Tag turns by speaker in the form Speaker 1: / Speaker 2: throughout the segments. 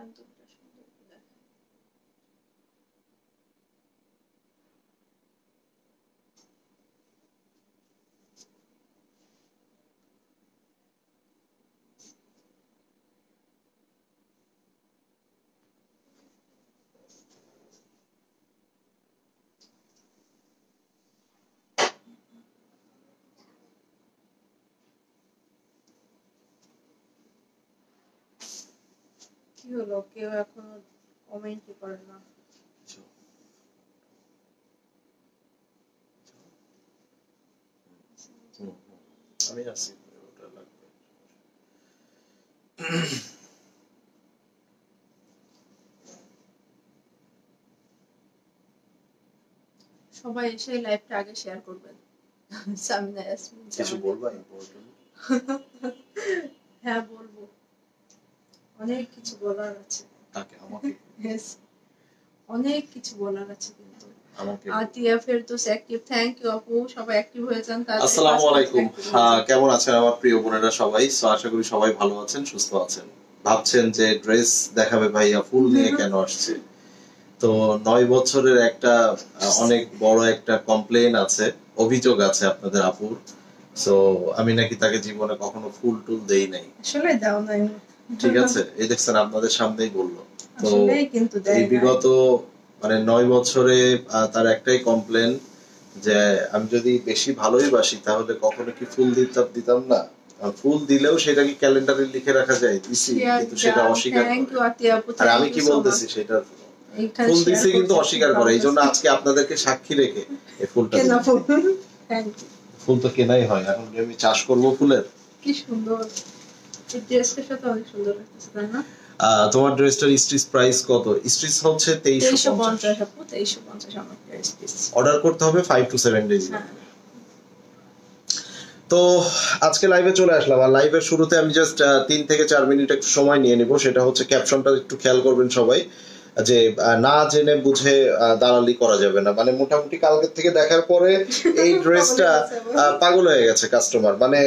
Speaker 1: একদমটা সুন্দর দেখ। কি হলো, কেউ এখনো কমেন্টই করে না?
Speaker 2: আমি আছি, ওটা লাগবে।
Speaker 1: সবাই এসে লাইভটা আগে শেয়ার করবেন। সামিনা ইয়াসমিন
Speaker 2: কিছু বলবা ইম্পর্টেন্ট?
Speaker 1: হ্যাঁ বলবো, অনেক কিছু বলার আছে।
Speaker 2: তাকে আমাকে
Speaker 1: অনেক কিছু বলার আছে কিন্তু
Speaker 2: আমাকে।
Speaker 1: আতিয়া ফেরদৌস অ্যাক্টিভ, থ্যাংক ইউ আপু, সবাই অ্যাক্টিভ হয়ে যান।
Speaker 2: আসসালামু আলাইকুম, কেমন আছেন আমার প্রিয় বোনেরা সবাই? সো আশা করি সবাই ভালো আছেন, সুস্থ আছেন। ভাবছেন যে ড্রেস দেখাবে ভাইয়া ফুল নিয়ে কেন আসছে? তো 9 বছরের একটা অনেক বড় একটা কমপ্লেইন আছে, অভিযোগ আছে আপনাদের আপুর। সো আমি নাকি তাকে জীবনে কখনো ফুল টুল দেই নাই।
Speaker 1: আসলে দাও নাই,
Speaker 2: ঠিক আছে, এই দেখছেন আপনাদের সামনেই বললো। তো
Speaker 1: আসলেই কিন্তু
Speaker 2: এই বিগত মানে 9 বছরে তার একটাই কমপ্লেন যে আমি যদি বেশি ভালোই বাসি তাহলে কখনো কি ফুল দিতাম না। ফুল দিলেও সেটা কি ক্যালেন্ডারে লিখে রাখা যায়? দিছি, কিন্তু সেটা অস্বীকার করে। আর আমি কি বলতেছি সেটা ফুল দিছি কিন্তু অস্বীকার করে। এই জন্য আজকে আপনাদেরকে সাক্ষী রেখে এই ফুলটা ফুল তো কেনাই হয়। এখন আমি চাষ করব ফুলের।
Speaker 1: কি সুন্দর, এই ড্রেসটার সাথে অনেক সুন্দর লাগতেছে, তাই না?
Speaker 2: তোমার ড্রেসটার স্টিচ প্রাইস কত? স্টিচ হচ্ছে
Speaker 1: 2350 আপু, 2350 আমার স্টিচ।
Speaker 2: অর্ডার করতে হবে 5 to 7 ডেজ। তো আজকে লাইভে চলে আসলাম। আর লাইভের শুরুতে আমি জাস্ট 3 থেকে 4 মিনিট একটু সময় নিয়ে নিব। সেটা হচ্ছে ক্যাপশনটা একটু খেয়াল করবেন সবাই, যে না জেনে বুঝে দালালি করা যাবে না। মানে মোটামুটি কালকে থেকে দেখার পরে এই ড্রেসটা পাগল হয়ে গেছে কাস্টমার। মানে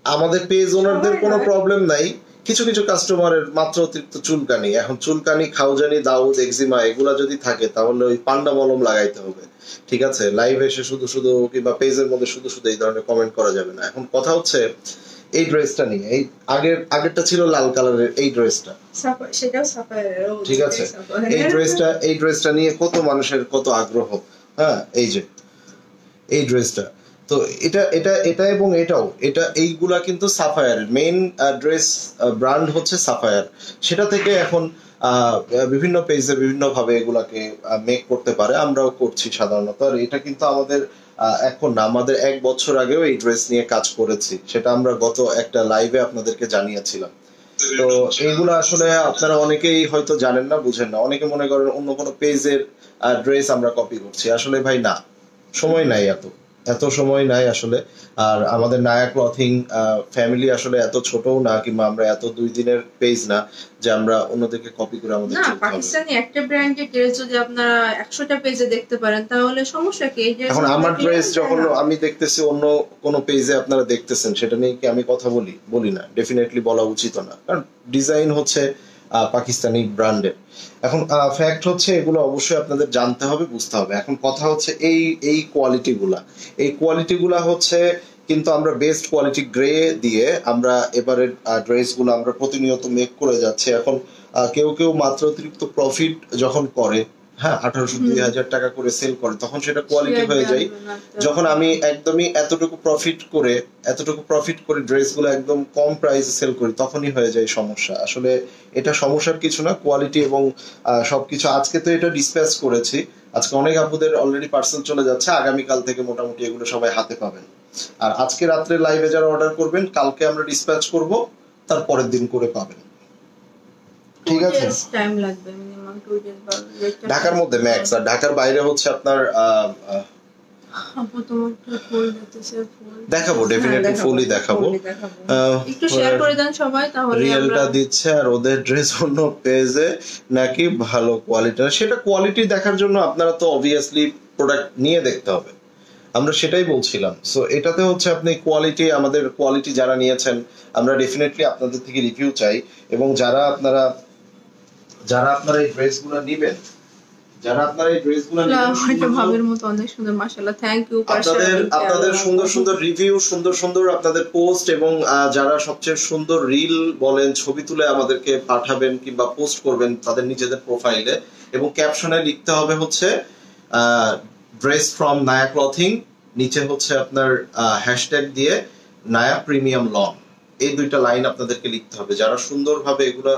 Speaker 2: আমাদের পেজ ওনারদের কোনো প্রবলেম নাই, কিছু কিছু কাস্টমারের মাত্র অতিরিক্ত চুলকানি। এখন চুলকানি, খাউজানি, দাউদ, এক্সিমা এগুলা যদি থাকে তাহলে ওই পান্ডা মলম লাগাইতে হবে। ঠিক আছে, লাইভ এসে শুধু শুধু কিংবা পেজের মধ্যে শুধু শুধু এই ধরনের কমেন্ট করা যাবে না। এখন কথা হচ্ছে এই ড্রেসটা নিয়ে, এই আগেরটা ছিল লাল কালারের, এই ড্রেসটা ঠিক আছে, এই ড্রেসটা নিয়ে কত মানুষের কত আগ্রহ। হ্যাঁ, এই যে এই ড্রেসটা, তো এটা এবং এটা এইগুলা কিন্তু সাফায়ারের মেইন ড্রেস ব্র্যান্ড হচ্ছে সাফায়ার। সেটা থেকে এখন বিভিন্ন পেজে বিভিন্ন ভাবে এগুলাকে মেক করতে পারে, আমরাও করছি সাধারণত। আর এটা কিন্তু আমাদের এখন না, আমাদের 1 বছর আগেও এই ড্রেস নিয়ে কাজ করেছি, সেটা আমরা গত একটা লাইভে আপনাদেরকে জানিয়েছিলাম। তো এইগুলো আসলে আপনারা অনেকেই হয়তো জানেন না, বুঝেন না। অনেকে মনে করেন অন্য কোনো পেজের ড্রেস আমরা কপি করছি। আসলে ভাই না, সময় নাই, এত সময় নাই আসলে। আর আমাদের নায়া ক্লথিং ফ্যামিলি আসলে এত ছোটও না, কিংবা আমরা এত 2 দিনের পেজ না যে আমরা অন্যদেরকে কপি করে আমাদের চলতে হবে।
Speaker 1: পাকিস্তানি একটা ব্র্যান্ডের ড্রেস যদি আপনারা 100টা পেজে দেখতে পারেন তাহলে সমস্যা কি?
Speaker 2: এখন আমার ড্রেস যখন আমি দেখতেছি অন্য কোন পেজে আপনারা দেখতেছেন, সেটা নিয়ে কি আমি কথা বলি না? ডেফিনেটলি বলা উচিত না, কারণ ডিজাইন হচ্ছে পাকিস্তানি ব্র্যান্ডের। এখন ফ্যাক্ট হচ্ছে এগুলো অবশ্যই আপনাদের জানতে হবে, বুঝতে হবে। এখন কথা হচ্ছে এই কোয়ালিটি গুলা হচ্ছে কিন্তু আমরা বেস্ট কোয়ালিটি গ্রে দিয়ে আমরা এবারে ড্রেস গুলো আমরা প্রতিনিয়ত মেক করে যাচ্ছি। এখন কেউ মাত্র অতিরিক্ত প্রফিট যখন করে, হ্যাঁ 1800-2000 টাকা করে সেল করে, তখন সেটা কোয়ালিটি হয়ে যায়। যখন আমি একদমই এতটুকু প্রফিট করে ড্রেসগুলো একদম কম প্রাইসে সেল করি, তখনই হয়ে যায় সমস্যা। আসলে এটা সমস্যার কিছু না, কোয়ালিটি এবং সবকিছু। আজকে তো এটা ডিসপ্যাচ করেছি, আজকে অনেক আপুদের অলরেডি পার্সেল চলে যাচ্ছে। আগামীকাল থেকে মোটামুটি এগুলো সবাই হাতে পাবেন। আর আজকে রাত্রে লাইভে যারা অর্ডার করবেন, কালকে আমরা ডিসপ্যাচ করব, তার পরের দিন করে পাবেন। ঠিক আছে,
Speaker 1: টাইম লাগবে মিনিমাম 2 ডেজ।
Speaker 2: ঢাকার মধ্যে ম্যাক্স, আর ঢাকার বাইরে হচ্ছে আপনার দেখাবো, ডেফিনেটলি ফুলই দেখাবো।
Speaker 1: একটু শেয়ার করে দেন সবাই, তাহলে
Speaker 2: রিয়েলটা দিচ্ছে। আর ওদের ড্রেস অন্য পেজে নাকি ভালো কোয়ালিটি, সেটা কোয়ালিটি দেখার জন্য আপনারা তো অবভিয়াসলি প্রোডাক্ট নিয়ে দেখতে হবে, আমরা সেটাই বলছিলাম। সো এটাতে হচ্ছে আপনি কোয়ালিটি, আমাদের কোয়ালিটি যারা নিয়েছেন আমরা ডেফিনেটলি আপনাদের থেকে রিভিউ চাই। এবং যারা আপনারা যারা আপনারা এই ড্রেসগুলো নেবেন, যারা আপনারা এই ড্রেসগুলো
Speaker 1: এটা ভাবের মতো অনেক সুন্দর, মাশাআল্লাহ। Thank you.
Speaker 2: আপনাদের সুন্দর সুন্দর রিভিউ, সুন্দর সুন্দর আপনাদের পোস্ট, এবং যারা সবচেয়ে সুন্দর রিল বলেন, ছবি তুলে আমাদেরকে পাঠাবেন কিংবা পোস্ট করবেন তাদের নিজেদের প্রোফাইলে, এবং ক্যাপশনে লিখতে হবে হচ্ছে ড্রেস ফ্রম নায়া ক্লথিং, নিচে হচ্ছে আপনার হ্যাশট্যাগ দিয়ে নায়া প্রিমিয়াম লং, এই দুইটা লাইন আপনাদেরকে লিখতে হবে। যারা সুন্দরভাবে এগুলা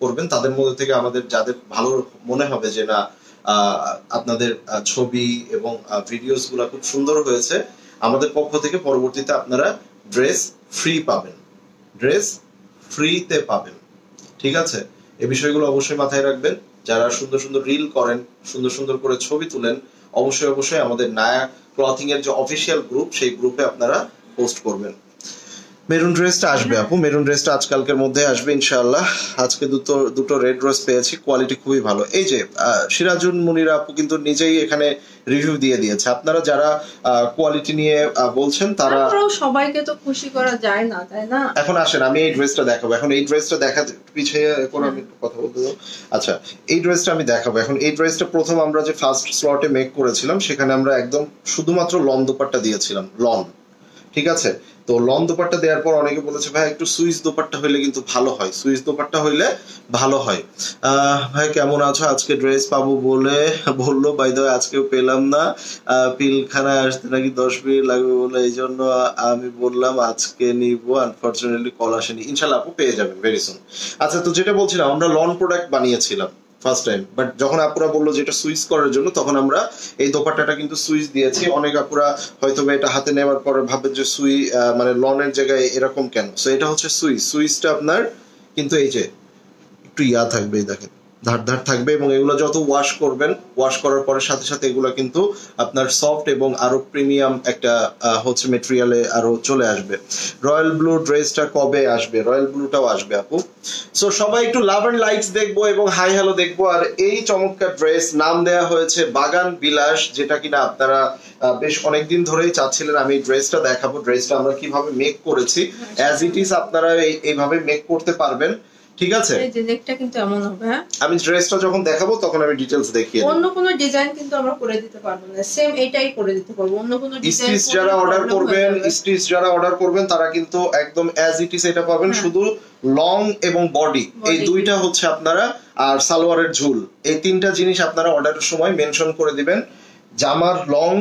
Speaker 2: করবেন তাদের মধ্যে থেকে আমাদের যাদের ভালো মনে হবে যে না আপনাদের ছবি এবং ভিডিওস গুলা খুব সুন্দর হয়েছে, আমাদের পক্ষ থেকে পরবর্তীতে আপনারা ড্রেস ফ্রি পাবেন, ড্রেস ফ্রিতে পাবেন। ঠিক আছে, এই বিষয়গুলো অবশ্যই মাথায় রাখবেন। যারা সুন্দর সুন্দর রিল করেন, সুন্দর সুন্দর করে ছবি তুলেন, অবশ্যই অবশ্যই আমাদের নায়া ক্লথিং এর যে অফিসিয়াল গ্রুপ, সেই গ্রুপে আপনারা পোস্ট করবেন। মেরুন ড্রেসটা আসবে আপু, মেরুন ড্রেসটা আজকালকের মধ্যে আসবে ইনশাআল্লাহ। আজকে দুটো রেড ড্রেস পেয়েছি, কোয়ালিটি খুবই ভালো। এই যে সিরাজুন মুনিরা আপু কিন্তু নিজেই এখানে রিভিউ দিয়ে দিয়েছে। আপনারা যারা কোয়ালিটি নিয়ে বলছেন তারা,
Speaker 1: সবাইকে তো খুশি করা যায় না, তাই না?
Speaker 2: এখন আসেন আমি এই ড্রেসটা দেখাবো। এখন এই ড্রেসটা দেখাতে পিছিয়ে এখন আমি কথা বলতে যাবো। আচ্ছা, এই ড্রেসটা আমি দেখাবো। এখন এই ড্রেসটা প্রথম আমরা যে ফার্স্ট স্লটে মেক করেছিলাম সেখানে আমরা একদম শুধুমাত্র লন দোপাট্টা দিয়েছিলাম, লন। ঠিক আছে, তো লন দোপাট্টা দেওয়ার পর অনেকে বলেছে ভাই একটু সুইস দোপাট্টা হইলে কিন্তু ভালো হয়, সুইস দোপাট্টা হইলে ভালো হয়। ভাই কেমন আছো, আজকে ড্রেস পাবো বলে বললো, বাই দ্য ওয়ে আজকেও পেলাম না, পিলখানায় আসতে নাকি 10 মিনিট লাগবে বলে এই জন্য আমি বললাম আজকে নিব, আনফরচুনেটলি কল আসেনি। ইনশাল্লাহ আপু পেয়ে যাবেন ভেরি সুন। আচ্ছা, তো যেটা বলছিলাম আমরা লন প্রোডাক্ট বানিয়েছিলাম ফার্স্ট টাইম, বাট যখন আপুরা বললো যে এটা সুইচ করার জন্য, তখন আমরা এই দোপাট্টাটা কিন্তু সুইচ দিয়েছি। অনেক আপুরা হয়তো এটা হাতে নেওয়ার পরে ভাবে যে মানে লনের জায়গায় এরকম কেন, সো এটা হচ্ছে সুইচটা আপনার কিন্তু এই যে একটু ইয়া থাকবে, দেখেন ধার ধার থাকবে, এবং এগুলো যত ওয়াশ করবেন, ওয়াশ করার পরে সাথে সাথে এগুলো কিন্তু আপনার সফট এবং আরো প্রিমিয়াম একটা হচ্ছে মেটেরিয়ালে আরো চলে আসবে। রয়্যাল ব্লু ড্রেসটা কবে আসবে? রয়্যাল ব্লুটাও আসবে আপু। সো সবাই একটু লাভ এন্ড লাইকস দেখবো এবং হাই হ্যালো দেখবো। আর এই চমৎকার ড্রেস নাম দেয়া হয়েছে বাগান বিলাস, যেটা কিনা আপনারা বেশ অনেকদিন ধরেই চাচ্ছিলেন আমি ড্রেসটা দেখাবো। ড্রেসটা আমরা কিভাবে মেক করেছি, অ্যাজ ইট ইজ আপনারা এইভাবে মেক করতে পারবেন। ঠিক আছে,
Speaker 1: এই যে নেকটা কিন্তু এমন হবে। হ্যাঁ,
Speaker 2: আমি ড্রেসটা যখন দেখাবো তখন আমি ডিটেইলস দেখিয়ে দেব।
Speaker 1: অন্য কোনো ডিজাইন কিন্তু আমরা করে দিতে পারবো না, সেম এটাই করে দিতে পারবো। অন্য কোনো ডিজাইন
Speaker 2: স্টিচ যারা অর্ডার করবেন তারা কিন্তু একদম অ্যাজ ইট ইজ এটা পাবেন, শুধু লং এবং বডি এই দুইটা হচ্ছে আপনারা, আর সালোয়ারের ঝুল, এই তিনটা জিনিস আপনারা অর্ডারের সময় মেনশন করে দিবেন। জামার লং,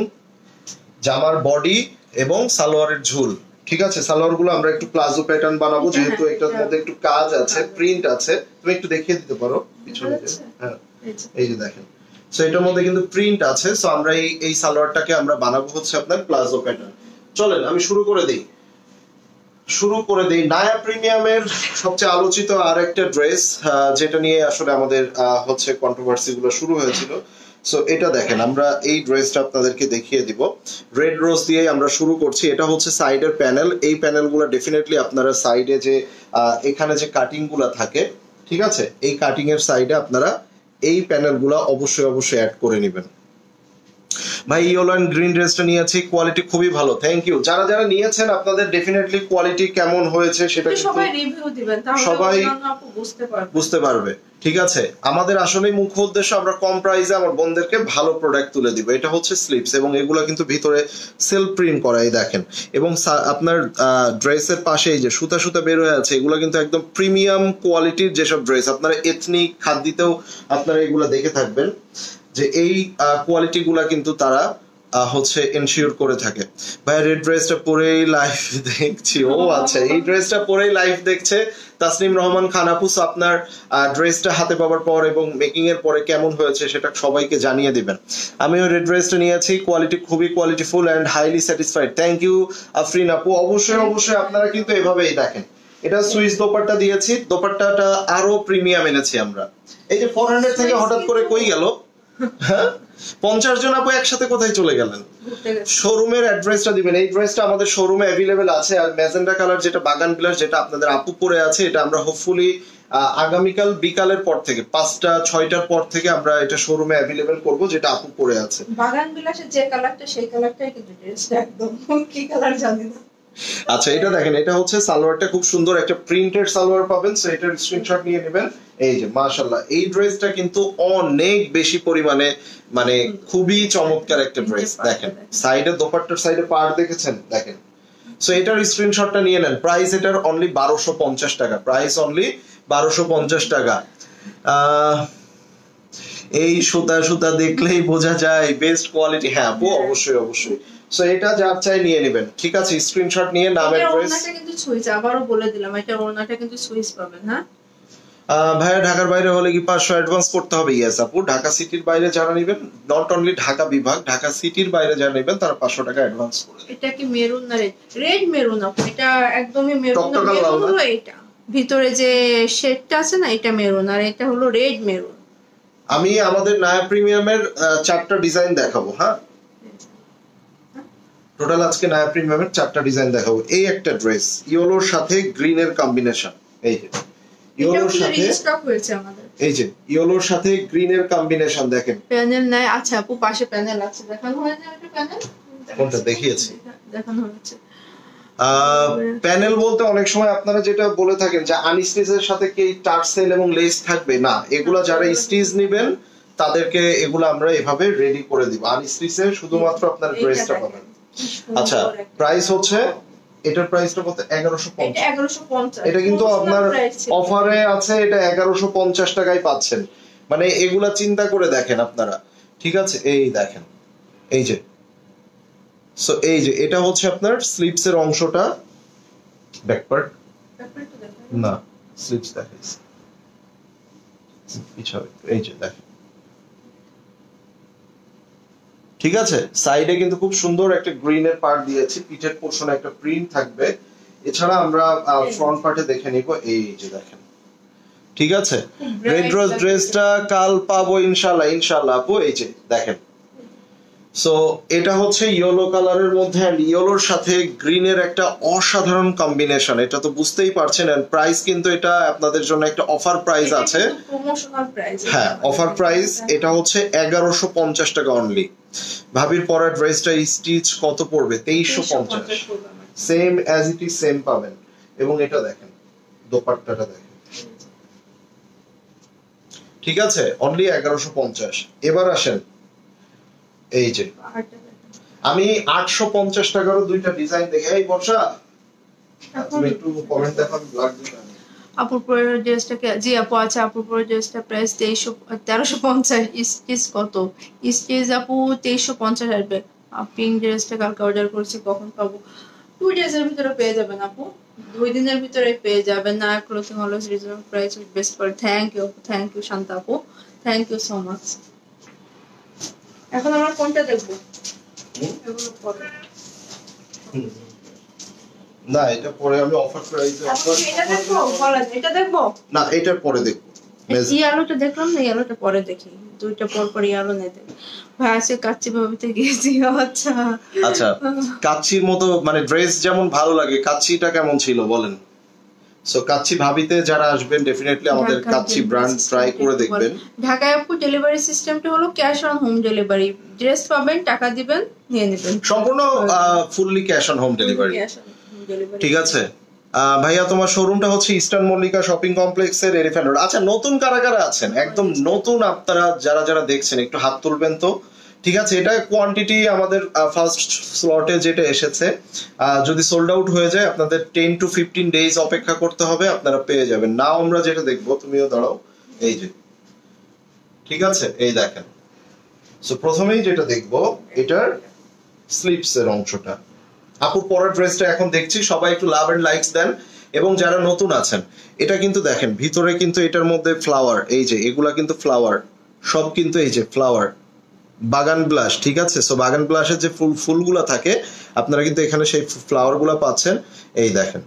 Speaker 2: জামার বডি এবং সালোয়ারের ঝুল। ঠিক আছে, সালোয়ার গুলো আমরা একটু প্লাজো প্যাটার্ন বানাবো, যেহেতু এটার মধ্যে একটু কাজ আছে, প্রিন্ট আছে। তুমি একটু দেখিয়ে দিতে পারো পিছনে, হ্যাঁ এই যে দেখেন, সো এটার মধ্যে কিন্তু প্রিন্ট আছে। সো আমরা এই সালোয়ারটাকে আমরা বানাবো হচ্ছে আপনার প্লাজো প্যাটার্ন। চলেন আমি শুরু করে দেই নায়া প্রিমিয়ামের সবচেয়ে আলোচিত আর একটা ড্রেস, যেটা নিয়ে আসলে আমাদের হচ্ছে কন্ট্রোভার্সি গুলো শুরু হয়েছিল। সো এটা দেখেন, আমরা এই ড্রেসটা আপনাদেরকে দেখিয়ে দিব। রেড রোজ দিয়ে আমরা শুরু করছি। এটা হচ্ছে সাইডের প্যানেল। এই প্যানেল গুলো ডেফিনেটলি আপনারা সাইডে যে এখানে যে কাটিং গুলা থাকে, ঠিক আছে, এই কাটিং এর সাইডে আপনারা এই প্যানেল গুলা অবশ্যই অ্যাড করে নেবেন। ভাই ইয়েলো এন্ড গ্রিন ড্রেসটা নিয়েছি, কোয়ালিটি খুবই ভালো, থ্যাংক ইউ। যারা যারা নিয়েছেন আপনাদের ডেফিনেটলি কোয়ালিটি কেমন হয়েছে সেটা
Speaker 1: সবাই রিভিউ দিবেন, তাহলে
Speaker 2: সবাই
Speaker 1: আপু বুঝতে পারবে।
Speaker 2: ঠিক আছে, আমাদের আসলে মুখ্য উদ্দেশ্য আমরা কম প্রাইসে আমার বোনদেরকে ভালো প্রোডাক্ট তুলে দিব। এটা হচ্ছে স্লিপস, এবং এগুলো কিন্তু ভিতরে সেলফ প্রিন্ট করা, এই দেখেন। এবং আপনার ড্রেসের পাশে এই যে সুতা সুতা বের হয়ে আছে, এগুলো কিন্তু একদম প্রিমিয়াম কোয়ালিটির যেসব ড্রেস, আপনারা এথনিক খাদ্যতেও আপনারা এগুলো দেখে থাকবেন যে এই কোয়ালিটি গুলা কিন্তু তারা হচ্ছে এনশিওর করে থাকে। ভাই রেড ড্রেসটা পরেই লাইভ দেখছি। ও আচ্ছা, এই ড্রেসটা পরেই লাইভ দেখছে তাসনিম রহমান খান আপু। আপনার ড্রেসটা হাতে পাওয়ার পর এবং মেকিং এর পরে কেমন হয়েছে সেটা সবাইকে জানিয়ে দিবেন। আমিও রেড ড্রেসটা নিয়েছি, কোয়ালিটি খুবই qualityful and highly satisfied, thank you Afrin আপু। অবশ্যই আপনারা কিন্তু এভাবেই দেখেন। এটা সুইস দোপাট্টা দিয়েছি, দোপাট্টাটা আরো প্রিমিয়াম এনেছি আমরা। এই যে 400 থেকে হঠাৎ করে কই গেল? হ্যাঁ, 50 জন আপু একসাথে কোথায় চলে গেলেন? শোরুমের অ্যাড্রেসটা দিবেন। এই ড্রেসটা আমাদের শোরুমে অ্যাভেলেবেল আছে। আর ম্যাজেন্ডা কালার যেটা বাগান বিলাস, যেটা আপনাদের আপু পরে আছে, এটা আমরা হোপফুলি আগামীকাল বিকালের পর থেকে 5টা-6টার পর থেকে আমরা এটা শোরুমে অ্যাভেলেবেল করব, যেটা আপু পরে আছে।
Speaker 1: বাগান বিলাসের যে কালারটা সেই কালারটাই কিন্তু ড্রেসটা একদম কি কালার জানি না।
Speaker 2: আচ্ছা এটা দেখেন, এটা হচ্ছে সালোয়ারটা খুব সুন্দর একটা প্রিন্টেড সালোয়ার পাবেন, সো এটার স্ক্রিনশট নিয়ে নেবেন। এই যে মাশাআল্লাহ, এই ড্রেসটা কিন্তু অনেক বেশি পরিমাণে মানে খুবই চমৎকার একটা ড্রেস। দেখেন সাইডে, দোপাট্টার সাইডে পাড় দেখেছেন, দেখেন। সো এটার স্ক্রিনশটটা নিয়ে নেন। প্রাইস এটার অনলি 1250 টাকা, প্রাইস অনলি 1250 টাকা। এই সুতা সুতা দেখলেই বোঝা যায় বেস্ট কোয়ালিটি। হ্যাঁ আপু, অবশ্যই অবশ্যই। সো এটা যার চাই নিয়ে নেবেন, ঠিক আছে? স্ক্রিনশট নিয়ে নামের ড্রেস।
Speaker 1: ওড়নাটা কিন্তু সুইচ, আবারও বলে দিলাম, এটা ওড়নাটা কিন্তু সুইচ পাবেন। হ্যাঁ
Speaker 2: ভাইয়া ঢাকার বাইরে হলে কি 500 অ্যাডভান্স করতে হবে? ইয়েস আপু, ঢাকা সিটির বাইরে যারা নেবেন, নট অনলি ঢাকা বিভাগ, ঢাকা সিটির বাইরে যারা নেবেন তারা 500 টাকা অ্যাডভান্স করবে।
Speaker 1: এটা কি মেরুন না রেড? রেড মেরুন আপু, এটা একদমই মেরুন।
Speaker 2: টকটকা লাল না?
Speaker 1: হলো এটা ভিতরে যে শেডটা আছে না, এটা মেরুন, আর এটা হলো রেড মেরুন।
Speaker 2: আমি আমাদের নায়া প্রিমিয়ামের 4টা ডিজাইন দেখাবো। হ্যাঁ, টোটাল আজকে নায়া প্রিমিয়ামের 4টা ডিজাইন দেখাবো। এই একটা ড্রেস ইয়েলোর সাথে গ্রিনের কম্বিনেশন, এই যে ইয়েলোর সাথে
Speaker 1: স্টক হয়েছে আমাদের,
Speaker 2: এই যে ইয়েলোর সাথে গ্রিনের কম্বিনেশন দেখেন।
Speaker 1: প্যানেল নাই? আচ্ছা আপু, পাশে প্যানেল আছে, দেখানো হয় না একটা প্যানেল?
Speaker 2: কোনটা দেখিয়েছি?
Speaker 1: দেখানো হচ্ছে।
Speaker 2: প্যানেল বলতে অনেক সময় আপনারা যেটা বলে থাকেন যে আনস্টিচের সাথে কি টার্সেল এবং লেস থাকবে না, এগুলা যারা স্টিচ নেবেন তাদেরকে এগুলো আমরা এভাবে রেডি করে দিব। আনস্টিচে শুধুমাত্র আপনার ড্রেসটা পাবেন। আচ্ছা, প্রাইস হচ্ছে, এটার প্রাইসটা কত? 1150। এটা কিন্তু আপনার অফারে আছে, এটা 1150 টাকায় পাচ্ছেন। মানে এগুলা চিন্তা করে দেখেন আপনারা, ঠিক আছে? এই দেখেন, এই যে, সো এই যে এটা হচ্ছে আপনার স্লিপস এর অংশটা, ব্যাক পার্ট না, স্লিপস দেখাইছে পিছনে, এই যে দেখেন, ঠিক আছে? সাইডে কিন্তু খুব সুন্দর একটা গ্রিনের পার্ট দিয়েছি, পিঠের পোরশনে একটা প্রিন্ট থাকবে। এছাড়া আমরা ফ্রন্ট পার্টে দেখে নিব, এই যে দেখেন, ঠিক আছে? রেড রোজ ড্রেসটা কাল পাবো ইনশাআল্লাহ, ইনশাআল্লাহ আপু। এই যে দেখেন, সো এটা হচ্ছে ইয়েলো কালারের মধ্যে এন্ড ইয়েলোর সাথে গ্রিনের একটা অসাধারণ কম্বিনেশন, এটা তো বুঝতেই পারছেন। এন্ড প্রাইস কিন্তু এটা আপনাদের জন্য একটা অফার প্রাইস আছে,
Speaker 1: প্রমোশনাল প্রাইস।
Speaker 2: হ্যাঁ, অফার প্রাইস। এটা হচ্ছে 1150 টাকা অনলি। ভাবির পরা ড্রেসটা স্টিচ কত পড়বে? 2350, same as it is, same পাবেন। এবং এটা দেখেন, দোপাট্টাটা দেখেন, ঠিক আছে? অনলি 1150। এবার আসেন, এই যে আমি 850 টাকারও দুইটা ডিজাইন দেখে। এই বর্ষা, তুমি একটু কমেন্ট দেখো, আমি ব্লগ দিই।
Speaker 1: আপুর পরের ড্রেসটাকে, জি আপু আচ্ছা, আপুর পরের ড্রেসটা প্রাইস 1350। স্টিচ কত? স্টিচ আপু 2350 আসবে। পিঙ্ক ড্রেসটা কালকে অর্ডার করেছি, কখন পাবো? 2 ডেজের ভিতরে পেয়ে যাবেন আপু, 2 দিনের ভিতরে পেয়ে যাবেন। না clothing always reasonable price with best quality. Thank you Shanta আপু, থ্যাংক ইউ সো মাচ। এখন আমরা কোনটা দেখবো? এগুলো পরে
Speaker 2: না, এটা পরে আমি অফার প্রাইসে
Speaker 1: এটা দেখবো, বলেন এটা দেখবো
Speaker 2: না, এটার পরে দেখবো।
Speaker 1: ইয়ালোটা দেখলাম না, ইয়ালোটা পরে দেখি, দুইটা পর পর ইয়ালো নেই দেখ। ভাই আজকে কাচ্চি ভাবিতে গিয়েছি। আচ্ছা
Speaker 2: আচ্ছা, কাচ্চির মতো মানে ড্রেস যেমন ভালো লাগে, কাচ্চিটা কেমন ছিল বলেন? সো কাচ্চি ভাবিতে যারা আসবেন ডেফিনেটলি আমাদের কাচ্চি ব্র্যান্ড ট্রাই করে দেখবেন।
Speaker 1: ঢাকায় আপু ডেলিভারি সিস্টেমটা হলো cash on home delivery. Dress পাবেন, টাকা দিবেন, নিয়ে নেবেন,
Speaker 2: সম্পূর্ণ fully cash on home delivery, ঠিক আছে? ভাইয়া তোমার শোরুমটা হচ্ছে ইস্টার্ন মল্লিকা শপিং কমপ্লেক্সের এলিফ্যান্ট রোড। আচ্ছা, নতুন কারা কারা আছেন? একদম নতুন আপনারা যারা যারা দেখছেন একটু হাত তুলবেন তো, ঠিক আছে? এটা কোয়ান্টিটি আমাদের ফার্স্ট স্লটে যেটা এসেছে, যদি সোল্ড আউট হয়ে যায় আপনাদের 10 to 15 ডেজ অপেক্ষা করতে হবে, আপনারা পেয়ে যাবেন। নাও আমরা যেটা দেখবো, তুমিও দাঁড়াও, এই যে, ঠিক আছে? এই দেখেন, সো প্রথমেই যেটা দেখবো এটার স্লিপস এর অংশটা। আপুর পরার ড্রেসটা এখন দেখছি, সবাই একটু লাভ এন্ড লাইকস দেন। এবং যারা নতুন আছেন, এটা কিন্তু দেখেন ভিতরে কিন্তু এটার মধ্যে ফ্লাওয়ার, এই যে এগুলা কিন্তু ফ্লাওয়ার, সব কিন্তু এই যে ফ্লাওয়ার, বাগান ব্লাশ, ঠিক আছে? সো বাগান ব্লাশের যে ফুলগুলা থাকে আপনারা কিন্তু এখানে সেই ফ্লাওয়ার গুলা পাচ্ছেন। এই দেখেন,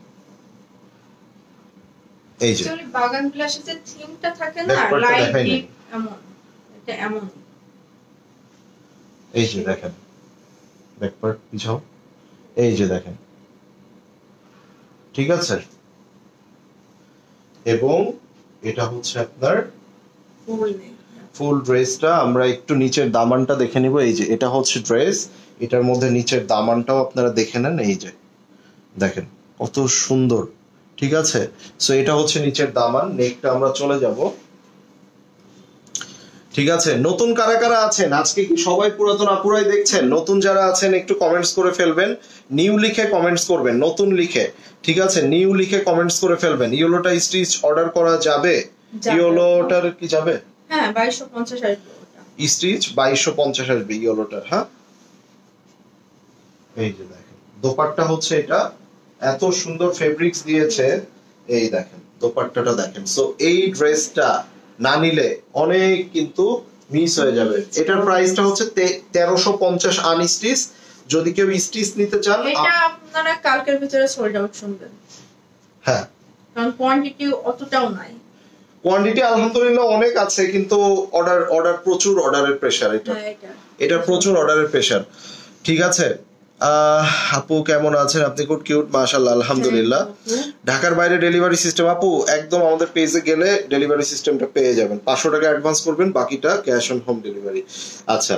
Speaker 2: এই যে
Speaker 1: বাগান বিলাসের যে থিমটা থাকে না, লাইট ডিপ, এমন এটা এমন,
Speaker 2: এই যে দেখেন, ব্যাকপার্ট পিছাও, এই যে দেখেন, ঠিক আছে? এবং এটা হচ্ছে আপনার ফুল ড্রেসটা। আমরা একটু নিচের দামানটা দেখে নিব। এই যে এটা হচ্ছে ড্রেস, এটার মধ্যে নিচের দামানটাও আপনারা দেখে নেন, এই যে দেখেন কত সুন্দর, ঠিক আছে। সো এটা হচ্ছে নিচের দামান, নেকটা আমরা চলে যাব, ঠিক আছে। নতুন কারা কারা আছেন আজকে? কি সবাই পুরাতন আপুরাই দেখছেন? নতুন যারা আছেন একটু কমেন্টস করে ফেলবেন, নিউ লিখে কমেন্টস করবেন, নতুন লিখে, ঠিক আছে, নিউ লিখে কমেন্টস করে ফেলবেন। ইয়েলোটা স্টিচ অর্ডার করা যাবে? ইয়েলোটার কি যাবে?
Speaker 1: হ্যাঁ 2250 আসবে ওটা,
Speaker 2: স্টিচ 2250 আসবে ইয়েলোটার। হ্যাঁ এই যে দেখেন দোপাট্টা হচ্ছে এটা, এত সুন্দর ফেব্রিক্স দিয়েছে, এই দেখেন দোপাট্টাটা দেখেন। সো এই ড্রেসটা না নিলে অনেক কিন্তু মিস হয়ে যাবে। এটার প্রাইসটা হচ্ছে 1350 আনস্টিচ। যদি কেউ স্টিচ নিতে চান
Speaker 1: এটা আপনারা কালকের ভিতরে সোল্ড আউট শুনবেন।
Speaker 2: হ্যাঁ,
Speaker 1: কারণ কোয়ান্টিটি অতটাও নাই।
Speaker 2: কোয়ান্টিটি আলহামদুলিল্লাহ অনেক আছে, কিন্তু অর্ডার প্রচুর, অর্ডারের প্রেসার, এটা প্রচুর অর্ডারের প্রেসার, ঠিক আছে। আপু কেমন আছেন? আপনি খুব কিউট, মাশাআল্লাহ, আলহামদুলিল্লাহ। ঢাকার বাইরে ডেলিভারি সিস্টেম? আপু একদম আমাদের পেজে গেলে ডেলিভারি সিস্টেমটা পেয়ে যাবেন। 500 টাকা অ্যাডভান্স করবেন, বাকিটা ক্যাশ অন হোম ডেলিভারি। আচ্ছা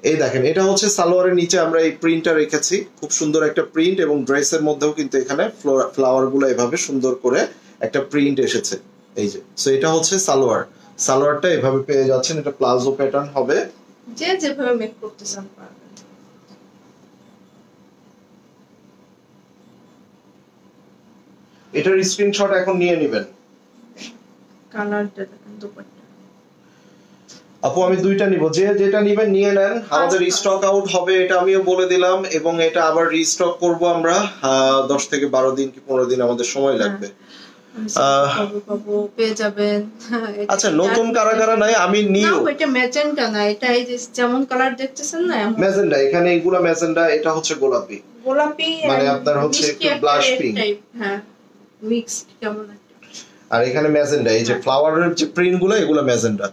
Speaker 2: এই দেখেন এটা হচ্ছে সালোয়ারের নিচে আমরা এই প্রিন্টটা রেখেছি, খুব সুন্দর একটা প্রিন্ট, এবং ড্রেসের মধ্যেও কিন্তু এখানে ফ্লাওয়ার গুলো এভাবে সুন্দর করে একটা প্রিন্ট এসেছে, এই যে। সো এটা হচ্ছে সালোয়ারটা এভাবে পেয়ে যাচ্ছেন। এটা প্লাজো প্যাটার্ন হবে,
Speaker 1: যে যেভাবে মেক করতে চান পারবেন।
Speaker 2: এটার স্ক্রিনশট এখন নিয়ে নেবেন।
Speaker 1: কালারটা দেখেন, দুপাট্টা।
Speaker 2: আপু আমি দুইটা নিব, যে যেটা নিবেন নিয়ে নেন, আমাদের স্টক আউট হবে এটা আমিও বলে দিলাম, এবং এটা আবার রিস্টক করব আমরা 10 থেকে 12 দিন কি 15 দিন আমাদের সময় লাগবে।
Speaker 1: পেয়ে যাবেন।
Speaker 2: আচ্ছা নতুন কারা কারা নাই? আমি নিউ,
Speaker 1: এটা ম্যাজেন্টা না, এটা এই যে যেমন কালার দেখতেছেন না
Speaker 2: ম্যাজেন্ডা, এখানে এইগুলা ম্যাজেন্ডা, এটা হচ্ছে গোলাপি, মানে আপনার হচ্ছে একটু ব্লাশ পিঙ্ক,
Speaker 1: হ্যাঁ মিক্স কেমন একটা।
Speaker 2: আর এখানে ম্যাজেন্ডা, এই যে ফ্লাওয়ারের যে প্রিন্ট গুলো এগুলো ম্যাজেন্ডা,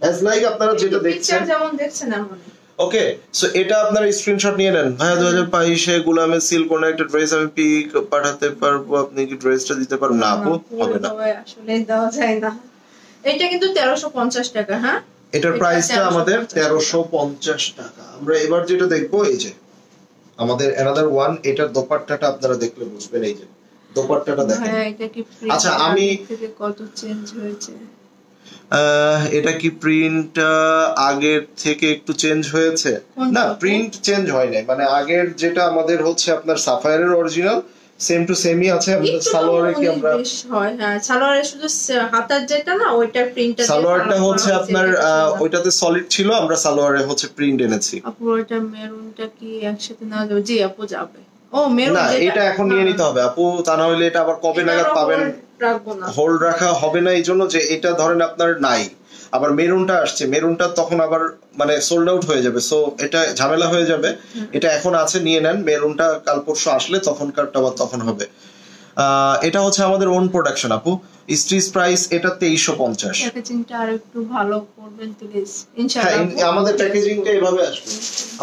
Speaker 2: অ্যাজ লাইক আপনারা যেটা দেখছেন
Speaker 1: যেমন দেখছেন এমন।
Speaker 2: ওকে, সো এটা আপনারা স্ক্রিনশট নিয়ে নেন। ভাইয়া 2022 গোলামের সিল কোন একটা ড্রেস আমি পিক পাঠাতে পারবো, আপনি কি ড্রেসটা দিতে পারবেন? না আপু হবে না,
Speaker 1: আসলে দেওয়া যায় না। এটা কিন্তু 1350 টাকা। হ্যাঁ
Speaker 2: এটার প্রাইসটা আমাদের 1350 টাকা। আমরা এবার যেটা দেখবো এই যে আমাদের অ্যানাদার ওয়ান, এটার দোপাট্টাটা আপনারা দেখলে বুঝবেন, এই যে দোপাট্টাটা দেখেন।
Speaker 1: হ্যাঁ এটা কি
Speaker 2: আচ্ছা আমি
Speaker 1: থেকে কত চেঞ্জ হয়েছে?
Speaker 2: এটা কি প্রিন্ট আগের থেকে একটু চেঞ্জ হয়েছে? না প্রিন্ট চেঞ্জ হয় নাই, মানে আগের যেটা আমাদের হচ্ছে আপনার সাফায়ারের অরিজিনাল সেম টু সেমই আছে। আমাদের সালোয়ারে কি আমরা
Speaker 1: হয়, হ্যাঁ সালোয়ারে শুধু হাতার যেটা না ওইটার প্রিন্টটা,
Speaker 2: সালোয়ারটা হচ্ছে আপনার ওইটাতে সলিড ছিল, আমরা সালোয়ারে হচ্ছে প্রিন্ট এনেছি।
Speaker 1: আপু ওইটা মেরুনটা কি একসাথে না যাবে? জি আপু যাবে। ও মেরুন
Speaker 2: না এটা এখন নিয়ে নিতে হবে আপু, তা না হলে এটা আবার কবে নাগাদ পাবেন? হোল্ড রাখা হবে না, এই জন্য যে এটা ধরেন আপনার নাই, আবার মেরুনটা আসছে, মেরুনটা তখন আবার মানে সোল্ড আউট হয়ে যাবে, সো এটা ঝামেলা হয়ে যাবে। এটা এখন আছে, নিয়ে নেন, মেরুনটা কাল পরশু আসলে তখনকারটা আবার তখন হবে। এটা হচ্ছে আমাদের ওন প্রোডাকশন আপু। স্ট্রিচ প্রাইস এটা 2350।
Speaker 1: প্যাকেজিংটা আরেকটু ভালো করবেন প্লিজ
Speaker 2: ইনশাআল্লাহ। হ্যাঁ আমাদের প্যাকেজিংটা এভাবে আসবে,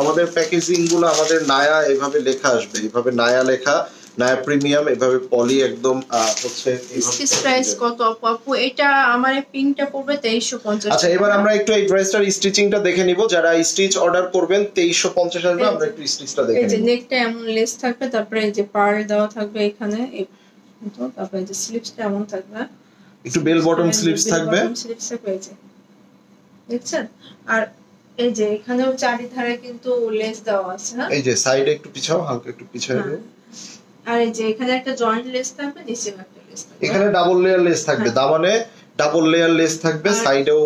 Speaker 2: আমাদের প্যাকেজিং গুলো আমাদের নায়া এভাবে লেখা আসবে, এভাবে নায়া লেখা, নায়া প্রিমিয়াম, এভাবে পলি একদম হচ্ছে।
Speaker 1: স্টিচ প্রাইস কত আপু? এটা আমার পিঙ্কটা পড়বে 2350।
Speaker 2: আচ্ছা এবার আমরা একটু এই ড্রেসটার স্টিচিংটা দেখে নিব। যারা স্টিচ অর্ডার করবেন 2350 আসবে, আমরা একটু স্টিচটা দেখে নিব।
Speaker 1: এই যে নেকটা এমন লেস থাকবে, তারপরে এই যে পার্ল দেওয়া থাকবে এখানে, তো তারপরে যে স্লিপসটা এমন থাকবে,
Speaker 2: একটু বেল বটম স্লিপস থাকবে,
Speaker 1: স্লিপস থাকবে এই যে দেখছেন। আর এই যে এখানেও চারিধারে কিন্তু লেস দেওয়া আছে। হ্যাঁ
Speaker 2: এই যে সাইডে একটু পিছাও, হালকা একটু পিছাও।
Speaker 1: আর এই যে এখানে একটা জয়েন্ট লেস থাকবে, নিচে একটা লেস থাকবে,
Speaker 2: এখানে ডাবল লেয়ার লেস থাকবে, দামানে ডাবল লেয়ার লেস থাকবে, সাইডেও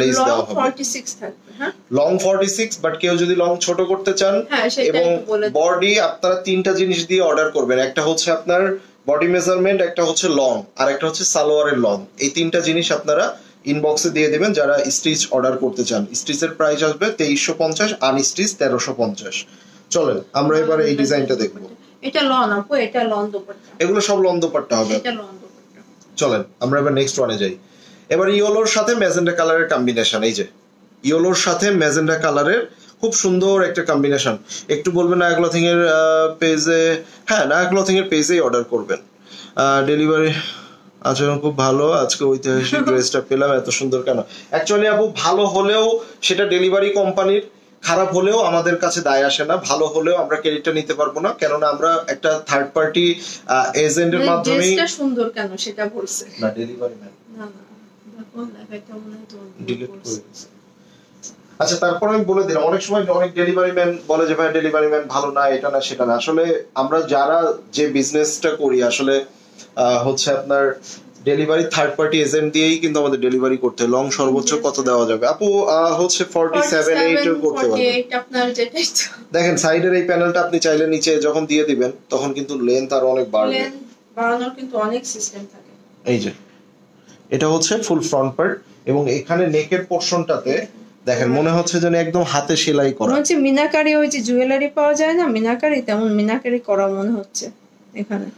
Speaker 2: লেস দেওয়া হবে।
Speaker 1: 46 থাকবে। হ্যাঁ
Speaker 2: লং 46, বাট কেউ যদি লং ছোট করতে চান, এবং বডি আপনারা তিনটা জিনিস দিয়ে অর্ডার করবেন, একটা হচ্ছে আপনার বডি মেজারমেন্ট, একটা হচ্ছে লং, আর একটা হচ্ছে সালোয়ারের লং। এই তিনটা জিনিস আপনারা ইনবক্সে দিয়ে দিবেন যারা স্টিচ অর্ডার করতে চান। স্টিচের প্রাইস আসবে 2350, আনস্টিচ 1350। চলেন আমরা এবার এই ডিজাইনটা দেখবো।
Speaker 1: এটা লন আপু, এটা লন দোপাট্টা,
Speaker 2: এগুলো সব লন দোপাট্টা হবে।
Speaker 1: এটা লন দোপাট্টা।
Speaker 2: চলেন আমরা এবার নেক্সট ওয়ানে যাই। এবার ইয়েলোর সাথে ম্যাজেন্ডা কালারের কম্বিনেশন, এই যে ইয়েলোর সাথে ম্যাজেন্ডা কালারের খুব সুন্দর একটা কম্বিনেশন। একটু বলবেন নায়া ক্লথিং এর পেজে, হ্যাঁ নায়া ক্লথিং এর পেজেই অর্ডার করবেন। ডেলিভারি আচরণ খুব ভালো, আজকে ঐতিহাসিক ড্রেসটা পেলাম, এত সুন্দর কেন? অ্যাকচুয়ালি আপু ভালো হলেও সেটা ডেলিভারি কোম্পানির, খারাপ হলেও আমাদের কাছে দায় আসে না, ভালো হলেও আমরা ক্রেডিটটা নিতে পারবো না, কেননা আমরা একটা থার্ড পার্টি এজেন্টের মাধ্যমে।
Speaker 1: ড্রেসটা সুন্দর কেন সেটা বলছে
Speaker 2: না, ডেলিভারি ম্যান
Speaker 1: না না, দেখো লেখাটা মনে হয় তোমার
Speaker 2: ডিলিট করে দিয়েছে। আচ্ছা, তারপর আমি বলে দিলাম, অনেক সময় অনেক ডেলিভারি ম্যান বলে যে ভাই ডেলিভারি ম্যান ভালো না, এটা না সেটা না। আসলে আমরা যারা যে বিজনেসটা করি আসলে হচ্ছে আপনার ডেলিভারি থার্ড পার্টি এজেন্ট দিয়েই কিন্তু আমাদের ডেলিভারি করতে হয়। লং সর্বোচ্চ কত দেওয়া যাবে আপু? হচ্ছে 47-8 করতে পারবেন।
Speaker 1: 48 আপনার যেটাই তো
Speaker 2: দেখেন সাইডের এই প্যানেলটা আপনি চাইলে নিচে যখন দিয়ে দিবেন তখন কিন্তু লেন্থ আর অনেক বাড়বে।
Speaker 1: লেন্থ বাড়ানোর কিন্তু অনেক সিস্টেম থাকে।
Speaker 2: এই যে এটা হচ্ছে ফুল ফ্রন্ট পার্ট, এবং এখানে নেকের পোরশনটাতে দেখেন মনে হচ্ছে যেন একদম হাতে সেলাই করা,
Speaker 1: মনে হচ্ছে মিনাকারি, ওই যে জুয়েলারি পাওয়া যায় না মিনাকারি, তেমন মিনাকারি করা মনে হচ্ছে এখানে।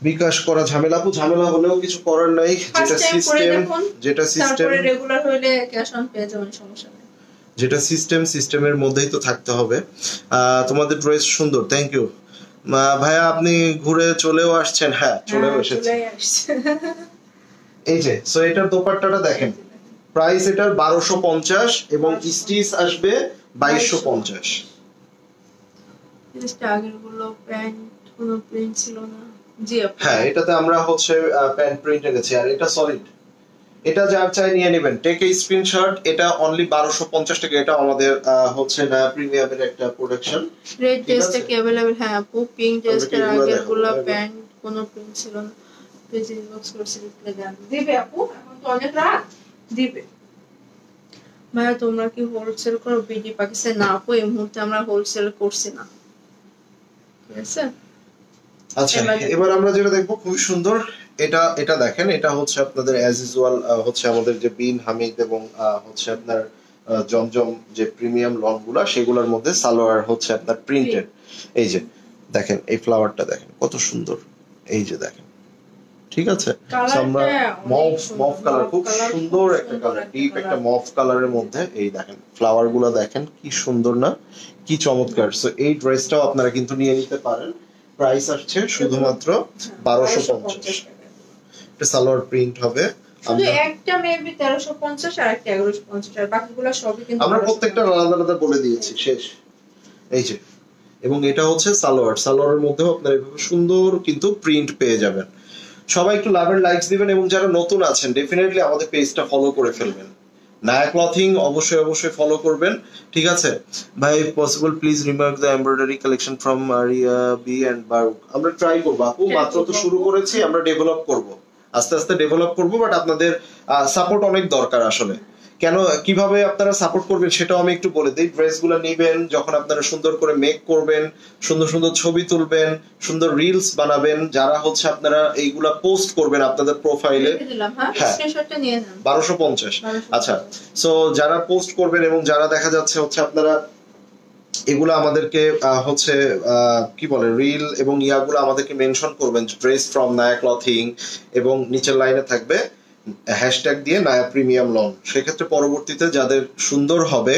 Speaker 2: বিকাশ করা ঝামেলা আপু, ঝামেলা হলেও কিছু করার নাই, যেটা সিস্টেম
Speaker 1: তারপরে রেগুলার হইলে ক্যাশ অন পেয়ে যাবেন, সমস্যা নেই।
Speaker 2: যেটা সিস্টেমের মধ্যেই তো থাকতে হবে। তোমাদের ড্রেস সুন্দর, থ্যাংক ইউ ভাইয়া। আপনি ঘুরে চলেও আসছেন? হ্যাঁ, চলেও এসেছে। এই যে সো এটার দোপাট্টাটা দেখেন, প্রাইস এটার 1250 এবং স্টিচ আসবে 2250।
Speaker 1: আগের গুলো প্যান্ট কোনো প্রিন্ট ছিল না। জি আপু,
Speaker 2: হ্যাঁ, এটাতে আমরা হচ্ছে প্যান্ট প্রিন্ট এনেছি, আর এটা সলিড। এটা যার চাই নিয়ে নেবেন, টেক এ স্ক্রিনশট। এটা অনলি 1250 টাকা। এটা আমাদের হচ্ছে না প্রিমিয়ামের একটা প্রোডাকশন।
Speaker 1: রেড ড্রেসটা কি अवेलेबल? হ্যাঁ আপু, পিঙ্ক ড্রেসটার আগের গুলো প্যান্ট কোনো প্রিন্ট ছিল না। প্লিজ ইনবক্স করছি, রিপ্লাই দেন। দিবে আপু, এখন তো অনেক রাত, দিবে। ভাইয়া তোমরা কি হোলসেল করো বিডি পাকিস্তান? না আপু, এই মুহূর্তে আমরা হোলসেল করছি না, ঠিক আছে।
Speaker 2: আচ্ছা, এবার আমরা যেটা দেখবো খুবই সুন্দর, এটা দেখেন, এটা হচ্ছে আপনাদের অ্যাজ ইউজুয়াল হচ্ছে আমাদের যে বিন হামিদ এবং হচ্ছে আপনার জমজম যে প্রিমিয়াম লং গুলা, সেগুলোর মধ্যে সালোয়ার হচ্ছে আপনার প্রিন্টেড। এই যে দেখেন এই ফ্লাওয়ারটা দেখেন কত সুন্দর, এই যে দেখেন, ঠিক আছে। আমরা মফ কালার, খুব সুন্দর একটা কালার, ডিপ একটা মফ কালারের মধ্যে এই দেখেন ফ্লাওয়ার গুলা দেখেন কি সুন্দর না, কি চমৎকার। সো এই ড্রেসটাও আপনারা কিন্তু নিয়ে নিতে পারেন। প্রাইস আসছে শুধুমাত্র 1250। এটা সালোয়ার প্রিন্ট হবে,
Speaker 1: শুধু একটা মেবি 1350 আর একটা 1150, আর বাকিগুলো সবই কিন্তু
Speaker 2: আমরা প্রত্যেকটা আলাদা আলাদা বলে দিয়েছি, শেষ। এই যে, এবং এটা হচ্ছে সালোয়ারের মধ্যেও আপনারা এভাবে সুন্দর কিন্তু প্রিন্ট পেয়ে যাবেন। সবাই একটু লাভ এন্ড লাইকস দিবেন, এবং যারা নতুন আছেন ডেফিনেটলি আমাদের পেজটা ফলো করে ফেলবেন। নায়া ক্লথিং অবশ্যই ফলো করবেন, ঠিক আছে ভাই। Possible please remark the embroidery collection from Aria B and Baruk. আমরা ট্রাই করব আপু, মাত্র তো শুরু করেছি, আমরা ডেভেলপ করব, আস্তে আস্তে ডেভেলপ করব, বাট আপনাদের সাপোর্ট অনেক দরকার আসলে। কেন, কিভাবে আপনারা সাপোর্ট করবেন সেটাও আমি একটু বলে দিই। ড্রেসগুলো নেবেন, যখন আপনারা সুন্দর করে মেক করবেন, সুন্দর সুন্দর ছবি তুলবেন, সুন্দর রিলস বানাবেন, যারা হচ্ছে আপনারা এইগুলা পোস্ট করবেন আপনাদের প্রোফাইলে। হ্যাঁ, 1250। আচ্ছা, সো যারা পোস্ট করবেন এবং যারা দেখা যাচ্ছে হচ্ছে আপনারা এগুলো আমাদেরকে হচ্ছে কি বলে রিল এবং ইয়াগুলো আমাদেরকে মেনশন করবেন, ড্রেস ফ্রম নায়া ক্লথিং, এবং নিচের লাইনে থাকবে হ্যাশট্যাগ দিয়ে নায়া প্রিমিয়াম লং। সেক্ষেত্রে পরবর্তীতে যাদের সুন্দর হবে,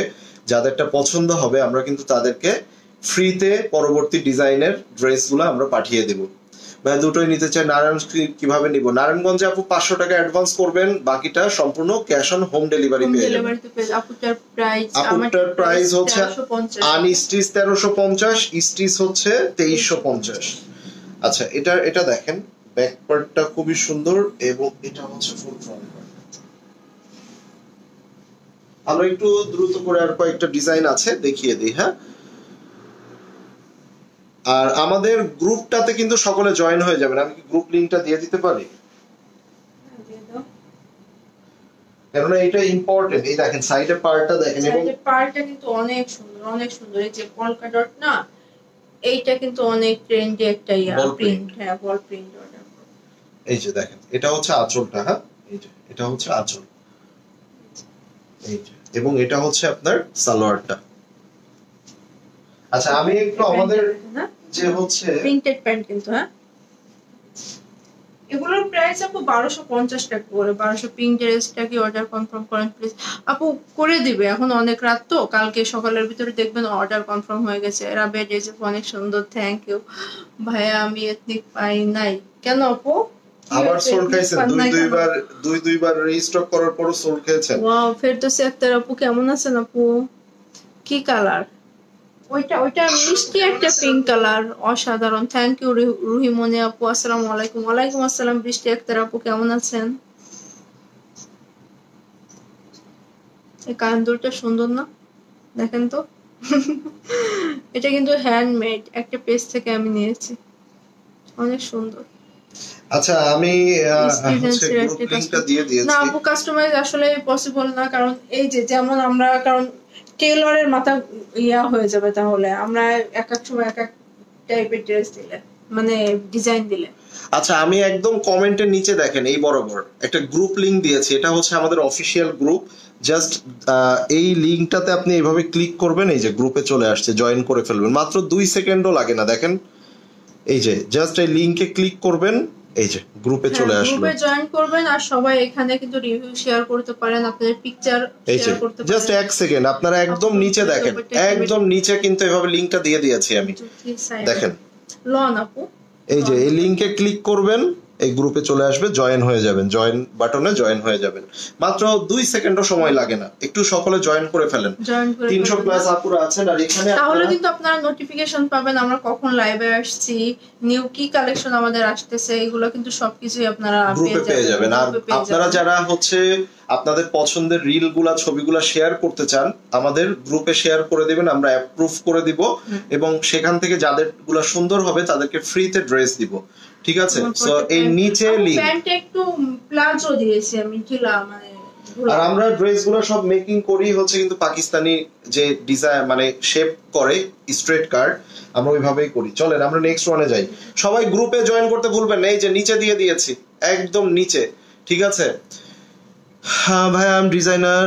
Speaker 2: যাদেরটা পছন্দ হবে, আমরা কিন্তু তাদেরকে ফ্রিতে পরবর্তী ডিজাইনের ড্রেসগুলো আমরা পাঠিয়ে দেব। ভাই দুটোই নিতে চাই, নারায়ণ কিভাবে নিব? নারায়ণগঞ্জে আপু 500 টাকা অ্যাডভান্স করবেন, বাকিটা সম্পূর্ণ ক্যাশ অন হোম ডেলিভারি পেয়ে যাবেন। আপুটার প্রাইস হচ্ছে আনস্টিচ 1350, স্টিচ হচ্ছে 2350। আচ্ছা, এটা দেখেন ব্যাক পার্টটা খুবই সুন্দর, এবং এটা হচ্ছে ফুল ফ্রন্ট পার্ট। আমরা একটু দ্রুত করে আর কয়েকটা ডিজাইন আছে দেখিয়ে দিই। হ্যাঁ, আর আমাদের গ্রুপটাতে কিন্তু সকলে জয়েন হয়ে যাবেন। আমি কি গ্রুপ লিংকটা দিয়ে দিতে পারি? কেননা এটা ইম্পর্টেন্ট। এই দেখেন সাইডের পার্টটা দেখেন, এবং
Speaker 1: পার্টটা কিন্তু অনেক সুন্দর, অনেক সুন্দর। এই যে পলকা ডট না, এইটা কিন্তু অনেক ট্রেন্ডি একটা প্রিন্ট। হ্যাঁ, বল প্রিন্ট অর্ডার।
Speaker 2: এই যে দেখেন এটা হচ্ছে আঁচলটা। হ্যাঁ, এই যে এটা হচ্ছে আঁচল, এই যে, এবং এটা হচ্ছে আপনার সালোয়ারটা। আচ্ছা, আমি একটু আমাদের যে হচ্ছে
Speaker 1: প্রিন্টেড প্যান্ট কিন্তু, হ্যাঁ এগুলোর প্রাইস আপু 1250 টাকা করে। 1200 পিঙ্ক ড্রেসটা কি অর্ডার কনফার্ম করেন প্লিজ? আপু করে দিবে, এখন অনেক রাত তো, কালকে সকালের ভিতরে দেখবেন অর্ডার কনফার্ম হয়ে গেছে। রাবেয়া ড্রেস অনেক সুন্দর, থ্যাংক ইউ ভাইয়া। আমি এথনিক পাই নাই কেন আপু?
Speaker 2: আবার সোল খাইছেন? দুইবার রিস্টক করার পরও সোল খেয়েছেন?
Speaker 1: ওয়াও, ফেরদৌসী আক্তার আপু কেমন আছেন আপু? কি কালার? ওইটা মিষ্টি একটা পিঙ্ক কালার, অসাধারণ। থ্যাংক ইউ রুহিমনি আপু। আসসালামু আলাইকুম। ওয়ালাইকুম আসসালাম বৃষ্টি আক্তার আপু, কেমন আছেন? এই কান্দুরটা সুন্দর না? দেখেন তো। এটা কিন্তু হ্যান্ডমেড, একটা পেজ থেকে আমি নিয়েছি, অনেক সুন্দর।
Speaker 2: আচ্ছা আমি হচ্ছে গ্রুপ লিংকটা দিয়ে দিয়েছি।
Speaker 1: না আপু, কাস্টমাইজ আসলে পসিবল না, কারণ এই যে যেমন আমরা, কারণ টেইলরের মাথা ইয়া হয়ে যাবে তাহলে আমরা এক এক সময় এক এক টাইপের ড্রেস দিলে, মানে ডিজাইন দিলে।
Speaker 2: আচ্ছা আমি একদম কমেন্টের নিচে দেখেন এই বরাবর একটা গ্রুপ লিংক দিয়েছি, এটা হচ্ছে আমাদের অফিসিয়াল গ্রুপ। জাস্ট এই লিংকটাতে আপনি এইভাবে ক্লিক করবেন, এই যে গ্রুপে চলে আসছে, জয়েন করে ফেলবেন, মাত্র 2 সেকেন্ডও লাগে না। দেখেন এই যে জাস্ট এই লিংকে ক্লিক করবেন, এই যে গ্রুপে চলে আসলো।
Speaker 1: গ্রুপে জয়েন করবেন, আর সবাই এখানে কিন্তু রিভিউ শেয়ার করতে পারেন, আপনাদের পিকচার শেয়ার করতে পারেন।
Speaker 2: জাস্ট 1 সেকেন্ড, আপনারা একদম নিচে দেখেন, একদম নিচে কিন্তু এভাবে লিংকটা দিয়ে দিয়েছি আমি, দেখেন
Speaker 1: লন আপু।
Speaker 2: এই যে এই লিংকে ক্লিক করবেন, এই গ্রুপে চলে আসবে, জয়েন হয়ে যাবেন, জয়েন বাটনে জয়েন হয়ে যাবেন, মাত্র 2 সেকেন্ডও সময় লাগে না। একটু সকলে জয়েন করে ফেলেন, 300 প্লাস আপুরা আছেন। আর এখানে
Speaker 1: তাহলে কিন্তু আপনারা নোটিফিকেশন পাবেন আমরা কখন লাইভে আসছি, নিউ কি কালেকশন আমাদের আসতেছে, এগুলো কিন্তু সবকিছুই আপনারা
Speaker 2: গ্রুপে পেয়ে যাবেন। আর আপনারা যারা হচ্ছে আপনাদের পছন্দের রিল গুলা ছবিগুলা শেয়ার করতে চান, আমাদের গ্রুপে শেয়ার করে দিবেন, আমরা অ্যাপ্রুভ করে দিব, এবং সেখান থেকে যাদের গুলা সুন্দর হবে তাদেরকে ফ্রিতে ড্রেস দিব, ঠিক আছে? সো এই নিচে লিংক,
Speaker 1: প্যান্টে একটু প্লাজো দিয়েছি আমি, ঢিলা মানে।
Speaker 2: আর আমরা ড্রেস গুলো সব মেকিং করি হচ্ছে কিন্তু পাকিস্তানি যে ডিজাইন মানে শেপ করে স্ট্রেট কাট, আমরা ওইভাবেই করি। চলেন আমরা নেক্সট ওয়ানে যাই। সবাই গ্রুপে জয়েন করতে ভুলবেন না, এই যে নিচে দিয়ে দিয়েছি, একদম নিচে, ঠিক আছে? হ্যাঁ ভাই, I am designer,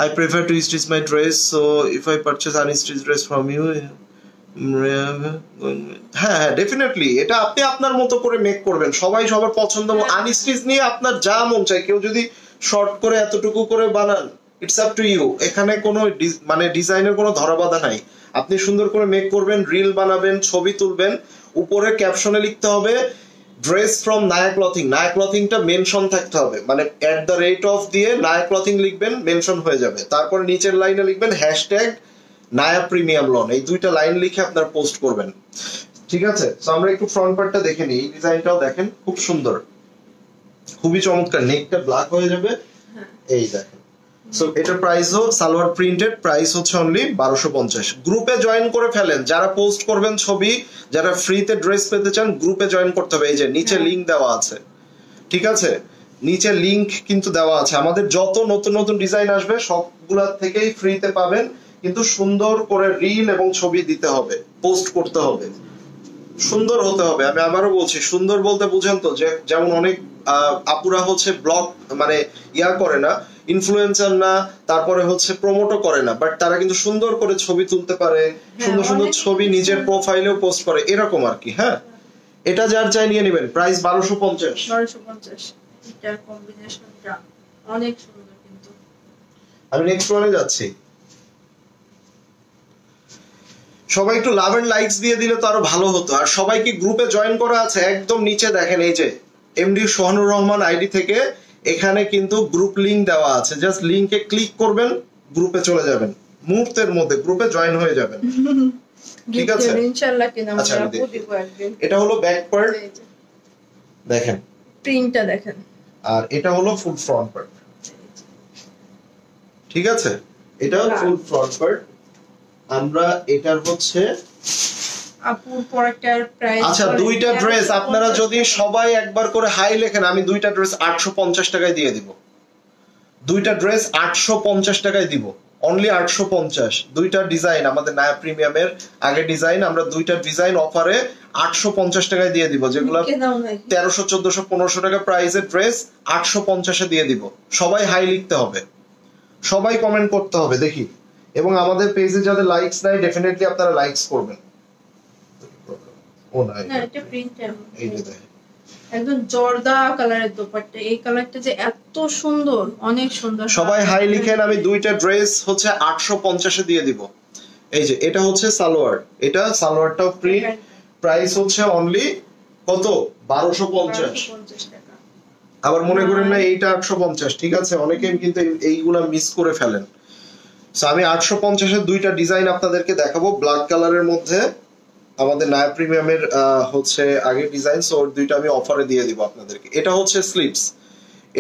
Speaker 2: I prefer to stitch my dress, so if I purchase unstitched dress from you, হ্যাঁ হ্যাঁ ডেফিনেটলি এটা আপনি আপনার মতো করে মেক করবেন, সবাই সবার পছন্দ। আনস্টিচ নিয়ে আপনার যা মন চায়, কেউ যদি শর্ট করে এতটুকু করে বানান, ইটস আপ টু ইউ, এখানে কোনো মানে ডিজাইনের কোনো ধরাবাধা নাই। আপনি সুন্দর করে মেক করবেন, রিল বানাবেন, ছবি তুলবেন, উপরে ক্যাপশনে লিখতে হবে ড্রেস ফ্রম নায়া ক্লথিং। নায়া ক্লথিংটা মেনশন থাকতে হবে, মানে @of দিয়ে নায়া ক্লথিং লিখবেন, মেনশন হয়ে যাবে। তারপর নিচের লাইনে লিখবেন হ্যাশট্যাগ নায়া প্রিমিয়াম লন, এই 2টা লাইন লিখে আপনারা পোস্ট করবেন, ঠিক আছে? তো আমরা একটু ফ্রন্ট পার্টটা দেখে নিই। এই ডিজাইনটাও দেখেন, খুব সুন্দর, খুবই চমৎকার, নেকটা ব্ল্যাক হয়ে যাবে, এই দেখেন। সো এটা প্রাইসও সালোয়ার প্রিন্টেড, প্রাইস হচ্ছে অনলি 1250। গ্রুপে জয়েন করে ফেলেন, যারা পোস্ট করবেন ছবি, যারা ফ্রিতে ড্রেস পেতে চান গ্রুপে জয়েন করতে হবে। এই যে নিচে লিংক দেওয়া আছে, ঠিক আছে? নিচে লিংক কিন্তু দেওয়া আছে। আমাদের যত নতুন নতুন ডিজাইন আসবে সবগুলা থেকেই ফ্রিতে পাবেন, কিন্তু সুন্দর করে রিল এবং ছবি দিতে হবে, পোস্ট করতে হবে, সুন্দর হতে হবে। আমি আবারও বলছি, সুন্দর বলতে বুঝেন তো, যে যেমন অনেক আপুরা হচ্ছে ব্লগ মানে ইয়া করে না, ইনফ্লুয়েন্সার না, তারপরে হচ্ছে প্রমোটও করে না, বাট তারা কিন্তু সুন্দর করে ছবি তুলতে পারে, সুন্দর সুন্দর ছবি নিজের প্রোফাইলেও পোস্ট করে, এরকম আর কি। হ্যাঁ, এটা যার চাই নিয়ে নেবেন, প্রাইস 1250।
Speaker 1: 1250 এটা কম্বিনেশনটা অনেক সুন্দর। কিন্তু
Speaker 2: আমি নেক্সট ওয়ানে যাচ্ছি। সবাই একটু লাভ এন্ড লাইকস দিয়ে দিলে তো আরো ভালো হতো। আর সবাইকে গ্রুপে জয়েন করা আছে, একদম নিচে দেখেন, এই যে এমডি সোহানুর রহমান আইডি থেকে এখানে কিন্তু গ্রুপ লিংক দেওয়া আছে, জাস্ট লিংকে ক্লিক করবেন, গ্রুপে চলে যাবেন, মুহূর্তের মধ্যে গ্রুপে জয়েন হয়ে যাবেন, ঠিক আছে?
Speaker 1: ইনশাআল্লাহ কিনা আমরা আপু দিব একদিন।
Speaker 2: এটা হলো ব্যাক পার্ট, দেখেন
Speaker 1: প্রিন্টটা দেখেন,
Speaker 2: আর এটা হলো ফুল ফ্রন্ট পার্ট, ঠিক আছে? এটা ফুল ফ্রন্ট পার্ট। আমরা এটার হচ্ছে
Speaker 1: আপুর প্রোডাক্টের প্রাইস,
Speaker 2: আচ্ছা 2টা ড্রেস আপনারা যদি সবাই একবার করে হাই লেখেন, আমি 2টা ড্রেস 850 টাকায় দিয়ে দিব। 2টা ড্রেস 850 টাকায় দিব, অনলি 850। 2টা ডিজাইন আমাদের নায়া প্রিমিয়ামের আগে ডিজাইন, আমরা 2টা ডিজাইন অফারে 850 টাকায় দিয়ে দিব, যেগুলো 1300 1400 1500 টাকা প্রাইসের ড্রেস 850 এ দিয়ে দিব। সবাই হাই লিখতে হবে, সবাই কমেন্ট করতে হবে দেখি, এবং আমাদের পেজে যাদের লাইকস নাই ডেফিনেটলি আপনারা লাইকস করবেন। ও না,
Speaker 1: এটা প্রিন্ট
Speaker 2: এইটা দেখেন,
Speaker 1: একদম জর্দা কালারের দোপাট্টা, এই কালারটা যে এত সুন্দর, অনেক সুন্দর।
Speaker 2: সবাই হাই লিখেন, আমি 2টা ড্রেস হচ্ছে 850 এ দিয়ে দিব। এই যে এটা হচ্ছে সালোয়ার, এটা সালোয়ারটাও প্রিন্ট, প্রাইস হচ্ছে অনলি কত? 1250
Speaker 1: টাকা।
Speaker 2: আবার মনে করেন না এইটা 850, ঠিক আছে? অনেকেই কিন্তু এইগুলা মিস করে ফেলেন। সো আমি 850 এর দুইটা ডিজাইন আপনাদেরকে দেখাবো ব্ল্যাক কালারের মধ্যে। আমাদের নায়া প্রিমিয়ামের হচ্ছে আগের ডিজাইন, সো ওর দুইটা আমি অফারে দিয়ে দিব আপনাদেরকে। এটা হচ্ছে স্লিভস,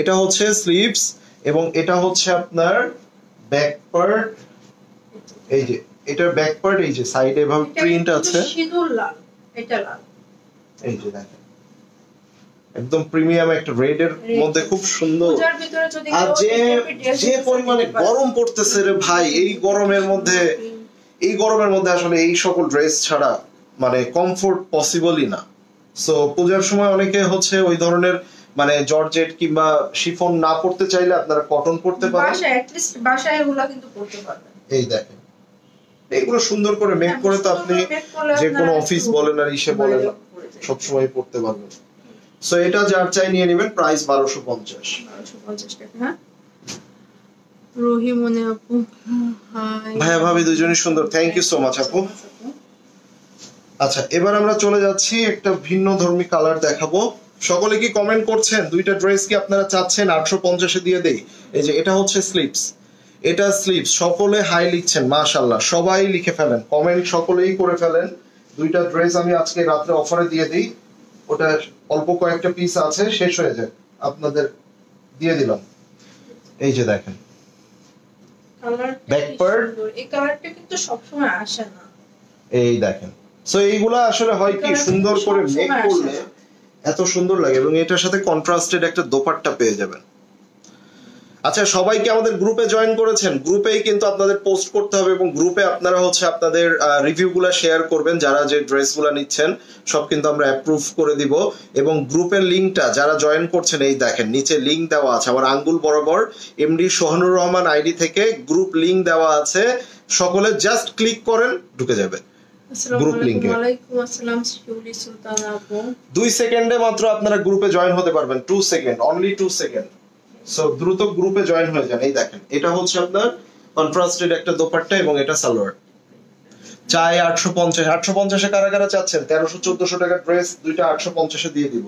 Speaker 2: এটা হচ্ছে স্লিভস এবং এটা হচ্ছে আপনার ব্যাক পার্ট। এই যে এটার ব্যাক পার্ট, এই যে সাইডে এভাবে প্রিন্ট আছে,
Speaker 1: সিঁদুর লাল, এটা লাল,
Speaker 2: এই যে দেখেন একদম প্রিমিয়াম একটা রেড এর মধ্যে খুব সুন্দর।
Speaker 1: পূজার ভিতরে যদি
Speaker 2: আর যে পরিমাণে গরম পড়তেছে রে ভাই, এই গরমের মধ্যে আসলে এই সকল ড্রেস ছাড়া মানে কমফোর্ট পসিবলই না। সো পূজার সময় অনেকে হচ্ছে ওই ধরনের মানে জর্জেট কিংবা শিফন না পড়তে চাইলে আপনারা কটন পড়তে পারেন।
Speaker 1: বাসায় এট লিস্ট বাসায় এগুলো কিন্তু পড়তে পারবেন।
Speaker 2: এই দেখেন এগুলো সুন্দর করে মেক করে তো আপনি যে কোনো অফিস বলেন আর ইসে বলেন সব সময় পড়তে পারবেন। সো এটা যার চাই নিয়ে নেবেন, প্রাইস 1250
Speaker 1: টাকা। হ্যাঁ রহিমনে আপু, হাই
Speaker 2: ভাইয়া ভাবি দুজনই সুন্দর, থ্যাংক ইউ সো মাচ আপু। আচ্ছা এবার আমরা চলে যাচ্ছি একটা ভিন্ন ধর্মী কালার দেখাবো। সকলে কি কমেন্ট করছেন দুইটা ড্রেস কি আপনারা চাচ্ছেন 850 দিয়ে দেই? এই যে এটা হচ্ছে স্লিভস, এটা স্লিভস। সকলে হাই লিখছেন, মাশাআল্লাহ সবাই লিখে ফেলেন, কমেন্ট সকলেই করে ফেলেন। দুইটা ড্রেস আমি আজকে রাতে অফারে দিয়ে দিই, ওটা অল্প কয়েকটা পিস আছে, শেষ হয়ে যায়, আপনাদের দিয়ে দিলাম। এই যে দেখেন ব্যাক পার্ট,
Speaker 1: এই কালারটা কিন্তু সব সময় আসে না।
Speaker 2: এই দেখেন। সো এইগুলা আসলে হয় কি সুন্দর করে মেক করলে এত সুন্দর লাগে এবং এটার সাথে কন্ট্রাস্টেড একটা দোপাট্টা পেয়ে যাবেন। আচ্ছা সবাই কি আমাদের গ্রুপে জয়েন করেছেন? গ্রুপেই কিন্তু আপনাদের পোস্ট করতে হবে এবং গ্রুপে আপনারা হচ্ছে আপনাদের রিভিউগুলো শেয়ার করবেন। যারা যে ড্রেসগুলো নিচ্ছেন সব কিন্তু আমরা অ্যাপ্রুভ করে দিব এবং গ্রুপের লিংকটা যারা জয়েন করছেন এই দেখেন নিচে লিংক দেওয়া আছে, আমার আঙ্গুল বরাবর এমডি সোহানুর রহমান আইডি থেকে গ্রুপ লিংক দেওয়া আছে, সকলে জাস্ট ক্লিক করেন ঢুকে যাবে গ্রুপ লিংকে।
Speaker 1: ওয়ালাইকুম আসসালাম শিউলি সুলতান আপু।
Speaker 2: 2 সেকেন্ডে মাত্র আপনারা গ্রুপে জয়েন হতে পারবেন, 2 সেকেন্ড, অনলি 2 সেকেন্ড। সো দ্রুত গ্রুপে জয়েন হয়ে যান। এই দেখেন এটা হচ্ছে আপনার কন্ট্রাস্টেড একটা দোপাট্টা এবং এটা সালোয়ার। চাই 850 এ কারা কারা চাচ্ছেন? 1300-1400 টাকার ড্রেস দুইটা 850 এ দিয়ে দিব।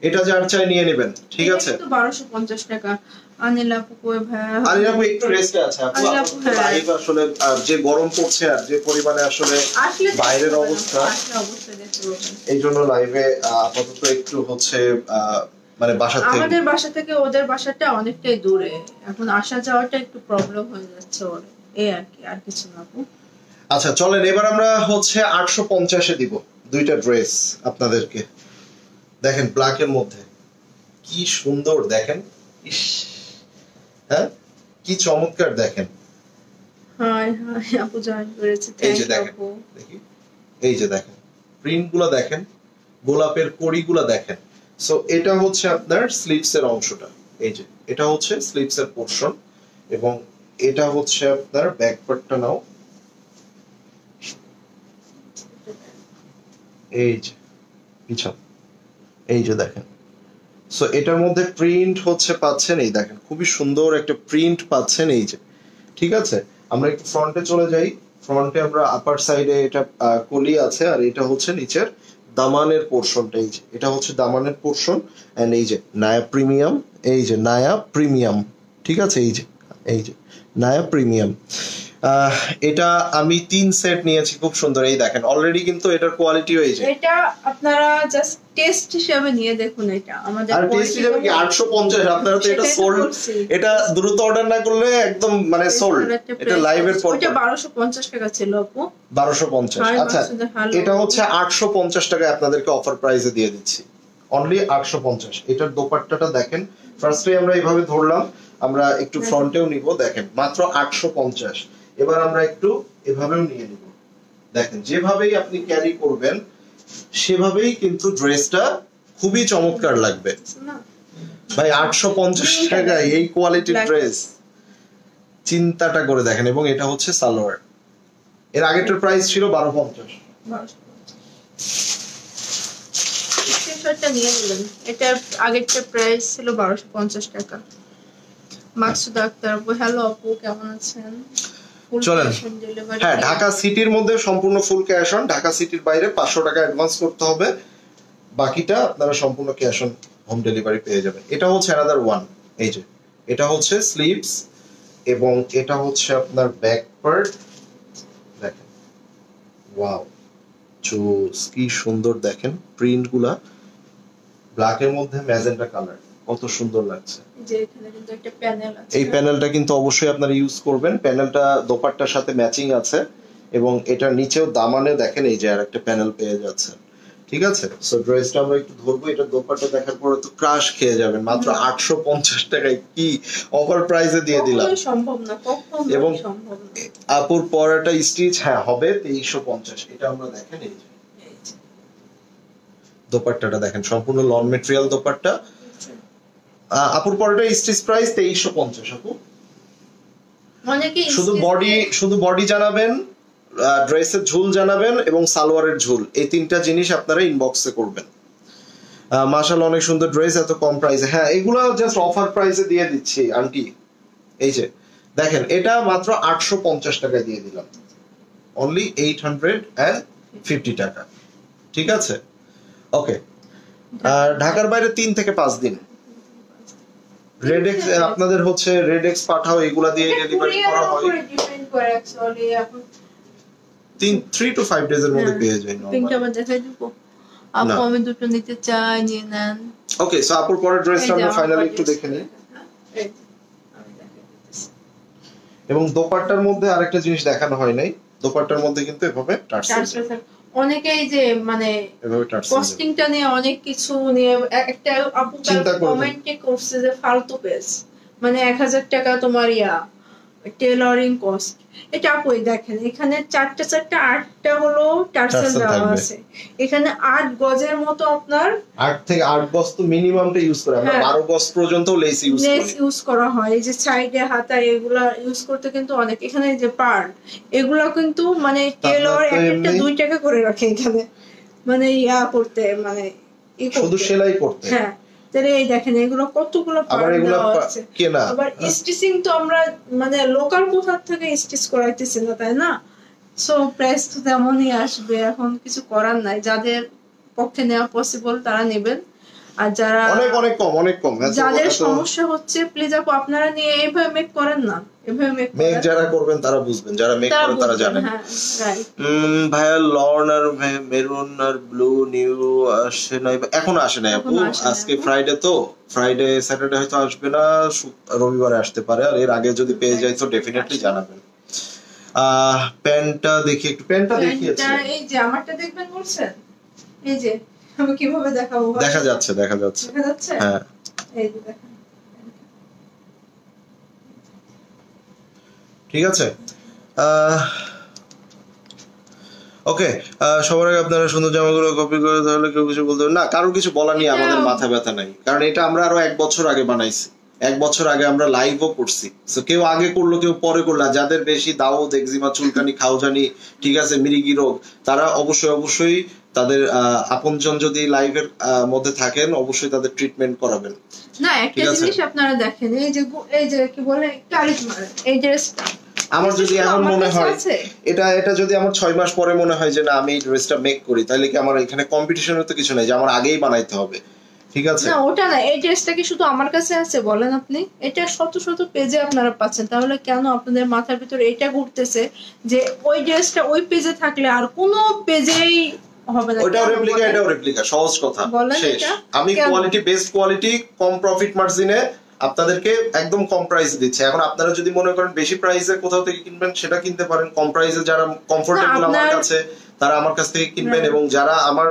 Speaker 2: এটা যার চাই নিয়ে নেবেন, ঠিক আছে?
Speaker 1: তো 1250 টাকা। আনিল আপু কই ভাই?
Speaker 2: আনিল আপু একটু রেস্টে আছে আপু, লাইভ আসলে যে গরম পড়ছে আর যে পরিমাণে আসলে বাইরের অবস্থা এই জন্য লাইভে আপাতত একটু হচ্ছে মানে বাসা থেকে,
Speaker 1: আমাদের বাসা থেকে ওদের বাসাটা অনেকটাই দূরে, এখন আসা যাওয়াটা একটু প্রবলেম হয়ে যাচ্ছে ওর, এই আর কি, আর কিছু না আপু।
Speaker 2: আচ্ছা চলেন এবার আমরা হচ্ছে 850 এ দিব দুইটা ড্রেস আপনাদেরকে। দেখেন ব্ল্যাক এর মধ্যে কি সুন্দর, দেখেন ইস, হ্যাঁ কি চমৎকার দেখেন।
Speaker 1: হাই হাই আপু জয়েন করেছে,
Speaker 2: এই যে
Speaker 1: থ্যাংক ইউ
Speaker 2: দেখেন,
Speaker 1: আপু।
Speaker 2: দেখি এই যে দেখেন প্রিন্ট গুলো দেখেন, গোলাপের কড়িগুলো দেখেন। সো এটা হচ্ছে আপনার স্লিভস এর অংশটা, এই যে এটা হচ্ছে স্লিভস এর পোরশন এবং এটা হচ্ছে আপনার ব্যাক পার্টটা। নাও এই যে পিছন, এই যে দেখেন। সো এটার মধ্যে প্রিন্ট হচ্ছে পাচ্ছেন, এই দেখেন খুবই সুন্দর একটা প্রিন্ট পাচ্ছেন, এই যে ঠিক আছে। আমরা একটু ফ্রন্টে চলে যাই, ফ্রন্টে আমরা আপার সাইডে এটা কলি আছে আর এটা হচ্ছে নিচের দামানের পোরশনটা, এই যে এটা হচ্ছে দামানের পোরশন এন্ড এই যে নায়া প্রিমিয়াম, এই যে নায়া প্রিমিয়াম, ঠিক আছে, এই যে নায়া প্রিমিয়াম। এটা আমি 3 সেট নিয়েছি, খুব সুন্দর। এই দেখেন অলরেডি কিন্তু এটার কোয়ালিটি হয়েছে,
Speaker 1: এটা আপনারা জাস্ট টেস্ট হিসেবে নিয়ে দেখুন। এটা আমাদের
Speaker 2: আর টেস্ট হিসেবে কি 850, আপনারা তো এটা সোল্ড, এটা দ্রুত অর্ডার না করলে একদম মানে সোল্ড। এটা লাইভের পর
Speaker 1: এটা 1250 টাকা ছিল আপু,
Speaker 2: 1250। আচ্ছা এটা হচ্ছে 850 টাকায় আপনাদেরকে অফার প্রাইসে দিয়ে দিচ্ছি, অনলি 850। এটার দোপাট্টাটা দেখেন, ফার্স্টে আমরা এইভাবে ধরলাম, আমরা একটু ফ্রন্টেও নিব, দেখেন মাত্র 850। এবার আমরা একটু এভাবেও নিয়ে নিব, দেখেন যেভাবেই আপনি ক্যারি করবেন সেভাবেই কিন্তু ড্রেসটা খুবই চমৎকার লাগবে। ভাই 850 টাকায় এই কোয়ালিটির ড্রেস, চিন্তাটা করে দেখেন। এবং এটা হচ্ছে সালোয়ার, এর আগেরটার প্রাইস ছিল 1250।
Speaker 1: স্ক্রিনশটটা নিয়ে নিলেন, এটার আগেরটার প্রাইস ছিল 1250 টাকা। মাকসুদ আক্তার আপু, হ্যালো আপু কেমন আছেন?
Speaker 2: চলেন, হ্যাঁ ঢাকা সিটির মধ্যে সম্পূর্ণ ফুল ক্যাশ অন, ঢাকা সিটির বাইরে 500 টাকা অ্যাডভান্স করতে হবে, বাকিটা আপনারা সম্পূর্ণ ক্যাশ অন হোম ডেলিভারি পেয়ে যাবেন। এটা হচ্ছে অ্যানাদার ওয়ান, এই যে এটা হচ্ছে স্লিভস এবং এটা হচ্ছে আপনার ব্যাক পার্ট, দেখেন ওয়াও জোস, কি সুন্দর দেখেন প্রিন্ট গুলা, ব্ল্যাকের মধ্যে ম্যাজেন্টা কালার, কত সুন্দর লাগছে।
Speaker 1: যে এখানে কিন্তু একটা প্যানেল আছে,
Speaker 2: এই প্যানেলটা কিন্তু অবশ্যই আপনারা ইউজ করবেন, প্যানেলটা দোপাট্টার সাথে ম্যাচিং আছে এবং এটার নিচেও দামানে দেখেন এই যে আর একটা প্যানেল পেয়ে যাচ্ছে। ঠিক আছে, সো ড্রেসটা আমরা একটু ধরবো, এটা দোপাট্টা দেখার পরে তো ক্রাশ খেয়ে যাবেন। মাত্র 850 টাকায় কি অফার প্রাইসে দিয়ে দিলাম,
Speaker 1: কখনোই সম্ভব না, কখনোই
Speaker 2: এবং
Speaker 1: সম্ভব না।
Speaker 2: আপুর পরাটা স্টিচ হ্যাঁ হবে 2350, এটা আমরা দেখেন এই যে
Speaker 1: এই যে,
Speaker 2: দোপাট্টাটা দেখেন সম্পূর্ণ লন মেটেরিয়াল দোপাট্টা। আপুর পরাটা স্টিচ প্রাইস 2350 আপু।
Speaker 1: অনেকে
Speaker 2: শুধু বডি জানাবেন, ড্রেসের ঝুল জানাবেন এবং সালোয়ারের ঝুল, এই তিনটা জিনিস আপনারা ইনবক্সে করবেন। মাশাআল্লাহ অনেক সুন্দর ড্রেস, এত কম প্রাইসে। হ্যাঁ এগুলো জাস্ট অফার প্রাইসে দিয়ে দিচ্ছি আন্টি। এই যে দেখেন এটা মাত্র 850 টাকায় দিয়ে দিলাম, অনলি 850 টাকা। ঠিক আছে, ওকে। আর ঢাকার বাইরে 3 থেকে 5 দিন। রেডেক্স আপনাদের হচ্ছে রেডেক্স পাঠাও, এগুলা দিয়ে ডেলিভারি করা হয়।
Speaker 1: ডিপেন্ড করে অ্যাকচুয়ালি এখন
Speaker 2: 3 to 5 ডেজ এর মধ্যে পেয়ে যায়
Speaker 1: পিঙ্কটা
Speaker 2: নরমালি।
Speaker 1: আবার দেখাই দিব আপু, আমি দুটো নিতে চাই, নিয়ে নেন।
Speaker 2: ওকে, সো আপুর পরের ড্রেসটা আমরা ফাইনালি একটু দেখে নিই।
Speaker 1: এই যে, আমি দেখাই দিতেছি।
Speaker 2: এবং দোপাট্টার মধ্যে আরেকটা জিনিস দেখানো হয় নাই, দোপাট্টার মধ্যে কিন্তু এভাবে টার্সেল,
Speaker 1: অনেকেই যে মানে
Speaker 2: এভাবে টার্সেল
Speaker 1: কস্টিংটা নিয়ে অনেক কিছু নিয়ে একটা আপু
Speaker 2: চিন্তা করবেন।
Speaker 1: কমেন্টে করছে যে ফালতু পেজ, মানে 1000 টাকা তোমার টেলারিং কস্ট। এটা আপুই দেখেন এখানে 8টা হলো টার্সেল
Speaker 2: টার্সেল
Speaker 1: দেওয়া
Speaker 2: থাকবে।
Speaker 1: আছে, এখানে 8 গজের মতো আপনার
Speaker 2: 8 থেকে 8 গজ তো মিনিমামটা ইউজ করে, আমরা
Speaker 1: হ্যাঁ।
Speaker 2: 12 গজ পর্যন্ত লেস ইউজ
Speaker 1: লেস
Speaker 2: করি।
Speaker 1: ইউজ করা হয়, এই যে সাইডে হাতায় এগুলা ইউজ করতে কিন্তু অনেক, এখানে যে পার্ট এগুলা কিন্তু মানে টেলর
Speaker 2: তো
Speaker 1: একটা
Speaker 2: এমনি-
Speaker 1: 2 টাকা করে রাখে এখানে, মানে করতে মানে
Speaker 2: শুধু সেলাই করতে।
Speaker 1: হ্যাঁ, তাহলে এই দেখেন এগুলো কতগুলো
Speaker 2: আবার
Speaker 1: পার্ট
Speaker 2: এগুলা
Speaker 1: দেওয়া আছে।
Speaker 2: কেনা,
Speaker 1: আবার স্টিচিং তো আমরা মানে লোকাল কোথা থেকে স্টিচ করাইতেছি না, তাই না? সো প্রাইস তো তেমনই আসবে, এখন কিছু করার নাই, যাদের পক্ষে নেওয়া পসিবল তারা নেবেন। আর যারা
Speaker 2: অনেক কম।
Speaker 1: যাদের সমস্যা হচ্ছে প্লিজ আপু আপনারা নিয়ে এইভাবে মেক করেন না, এভাবে মেক
Speaker 2: মেক যারা করবেন তারা বুঝবেন, যারা মেক করে তারা জানেন।
Speaker 1: হ্যাঁ রাইট।
Speaker 2: ভাইয়া লর্ন আর মেরুন আর ব্লু নিউ আসে নাই, এখনো আসে নাই আপু।
Speaker 1: এখনো আসে নাই
Speaker 2: আজকে
Speaker 1: আপু।
Speaker 2: ফ্রাইডে তো, ফ্রাইডে স্যাটারডে হয়তো আসবে না, রবিবারে আসতে পারে। আর এর আগে যদি পেয়ে যায় তো ডেফিনেটলি জানাবেন। প্যান্টটা দেখি একটু, প্যান্টটা দেখিয়েছি,
Speaker 1: এই যে আমারটা দেখবেন বলছেন, এই যে আমি কিভাবে দেখাবো,
Speaker 2: দেখা যাচ্ছে
Speaker 1: দেখা যাচ্ছে।
Speaker 2: হ্যাঁ
Speaker 1: এই যে দেখেন,
Speaker 2: ঠিক আছে। ওকে, সবার আগে আপনারা সুন্দর জামাগুলো কপি করে তাহলে কেউ কিছু বলতে হবে না, কারোর কিছু বলা নিয়ে আমাদের মাথা ব্যথা নাই, কারণ এটা আমরা আরো 1 বছর আগে বানাইছি, 1 বছর আগে আমরা লাইভও করছি। তো কেউ আগে করলো কেউ পরে করলো, যাদের বেশি দাউদ, এক্সিমা, চুলকানি, খাওজানি, ঠিক আছে, মিরিগি রোগ, তারা অবশ্যই তাদের আপনজন যদি লাইভের মধ্যে থাকেন অবশ্যই তাদের ট্রিটমেন্ট করাবেন।
Speaker 1: না একটা জিনিস আপনারা দেখেন, এই যে কি বলে কারিজমা, এই ড্রেসটা
Speaker 2: আমার যদি এখন মনে হয় এটা যদি আমার 6 মাস পরে মনে হয় যে না আমি এই ড্রেসটা মেক করি, তাহলে কি আমার এখানে কম্পিটিশনের তো কিছু নাই যে আমার আগেই বানাইতে হবে, ঠিক আছে?
Speaker 1: না ওটা না, এই ড্রেসটা কি শুধু আমার কাছে আছে বলেন আপনি? এটা শত পেজে আপনারা পাচ্ছেন, তাহলে কেন আপনাদের মাথার ভিতরে এটা ঘুরতেছে যে ওই ড্রেসটা ওই পেজে থাকলে আর কোনো পেজেই হবে না?
Speaker 2: ওটাও রেপ্লিকা, সহজ কথা শেষ। আমি কোয়ালিটি, বেস্ট কোয়ালিটি, কম প্রফিট মার্জিনে আপনাদেরকে একদম কম প্রাইসে দিচ্ছে। এখন আপনারা যদি মনে করেন বেশি প্রাইসে কোথাও থেকে কিনবেন সেটা কিনতে পারেন, কম প্রাইসে যারা কমফোর্টেবল আমার কাছে তারা আমার কাছ থেকে কিনবেন, এবং যারা আমার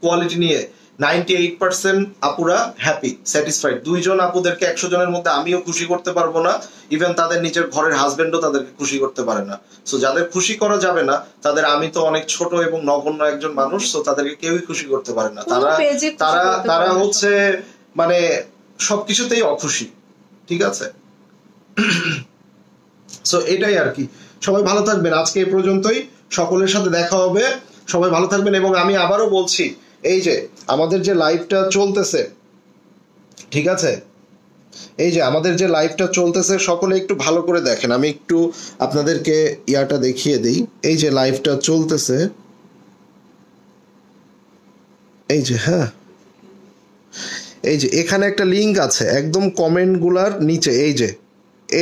Speaker 2: কোয়ালিটি নিয়ে 98% আপুরা হ্যাপি, স্যাটিসফাইড। 2 জন আপুদেরকে 100 জনের মধ্যে আমিও খুশি করতে পারবো না, ইভেন তাদের নিজের ঘরের হাজবেন্ডও তাদেরকে খুশি করতে পারে না। সো যাদের খুশি করা যাবে না তাদের, আমি তো অনেক ছোট এবং নগণ্য একজন মানুষ, সো তাদেরকে কেউই খুশি করতে পারে না। তারা হচ্ছে মানে সবকিছুতেই অখুশি, ঠিক আছে? সো এটাই আর কি। সবাই ভালো থাকবেন, আজকে এই পর্যন্তই, সকলের সাথে দেখা হবে, সবাই ভালো থাকবেন। এবং আমি আবারও বলছি, এই যে আমাদের যে লাইভটা চলতেছে, ঠিক আছে, এই যে আমাদের যে লাইভটা চলতেছে সকলে একটু ভালো করে দেখেন, আমি একটু আপনাদেরকে ইয়াটা দেখিয়ে দিই। এই যে লাইভটা চলতেছে, এই যে, হ্যাঁ এই যে এখানে একটা লিংক আছে একদম কমেন্ট গুলার নিচে, এই যে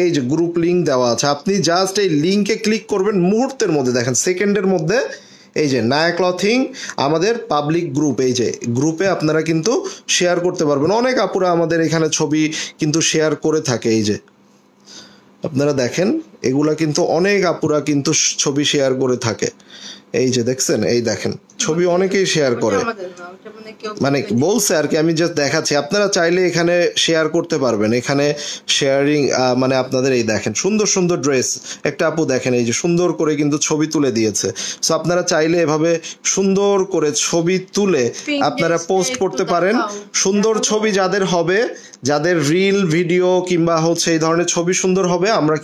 Speaker 2: এই যে গ্রুপ লিংক দেওয়া আছে, আপনি জাস্ট এই লিংকে ক্লিক করবেন, মুহূর্তের মধ্যে দেখেন সেকেন্ডের মধ্যে এই যে নায়া ক্লথিং আমাদের পাবলিক গ্রুপ, এই যে গ্রুপে আপনারা কিন্তু শেয়ার করতে পারবেন। অনেক আপুরা আমাদের এখানে ছবি কিন্তু শেয়ার করে থাকে, এই যে আপনারা দেখেন এগুলা কিন্তু অনেক আপুরা কিন্তু ছবি শেয়ার করে থাকে, এই যে দেখছেন, এই দেখেন ছবি অনেকেই শেয়ার করে, মানে বলছে আর কি, আমি জাস্ট দেখাচ্ছি। আপনারা চাইলে এখানে শেয়ার করতে পারবেন, এখানে শেয়ারিং মানে আপনাদের এই দেখেন সুন্দর সুন্দর ড্রেস, একটা আপু দেখেন এই যে সুন্দর করে কিন্তু ছবি তুলে দিয়েছে। সো আপনারা চাইলে এভাবে সুন্দর করে ছবি তুলে আপনারা পোস্ট করতে পারেন। সুন্দর ছবি যাদের হবে, যাদের রিল ভিডিও কিংবা হচ্ছে এই ধরনের ছবি সুন্দর হবে, আমরা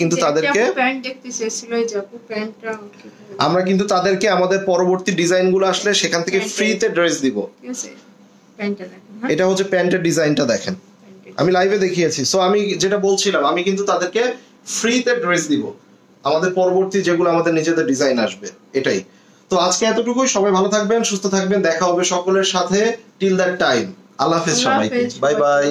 Speaker 2: কিন্তু তাদেরকে আমাদের পরবর্তী ডিজাইন গুলো আসলে সেখান থেকে ফ্রিতে ড্রেস দিব। এটা হচ্ছে প্যান্টের ডিজাইনটা দেখেন, আমি লাইভে দেখিয়েছি। সো আমি যেটা বলছিলাম, আমি কিন্তু তাদেরকে ফ্রিতে ড্রেস দিব আমাদের পরবর্তী যেগুলো আমাদের নিজেদের ডিজাইন আসবে, এটাই। তো আজকে এতটুকুই, সবাই ভালো থাকবেন, সুস্থ থাকবেন, দেখা হবে সকলের সাথে। টিল দ্যাট টাইম, আল্লাহ হাফেজ সবাইকে, বাই বাই।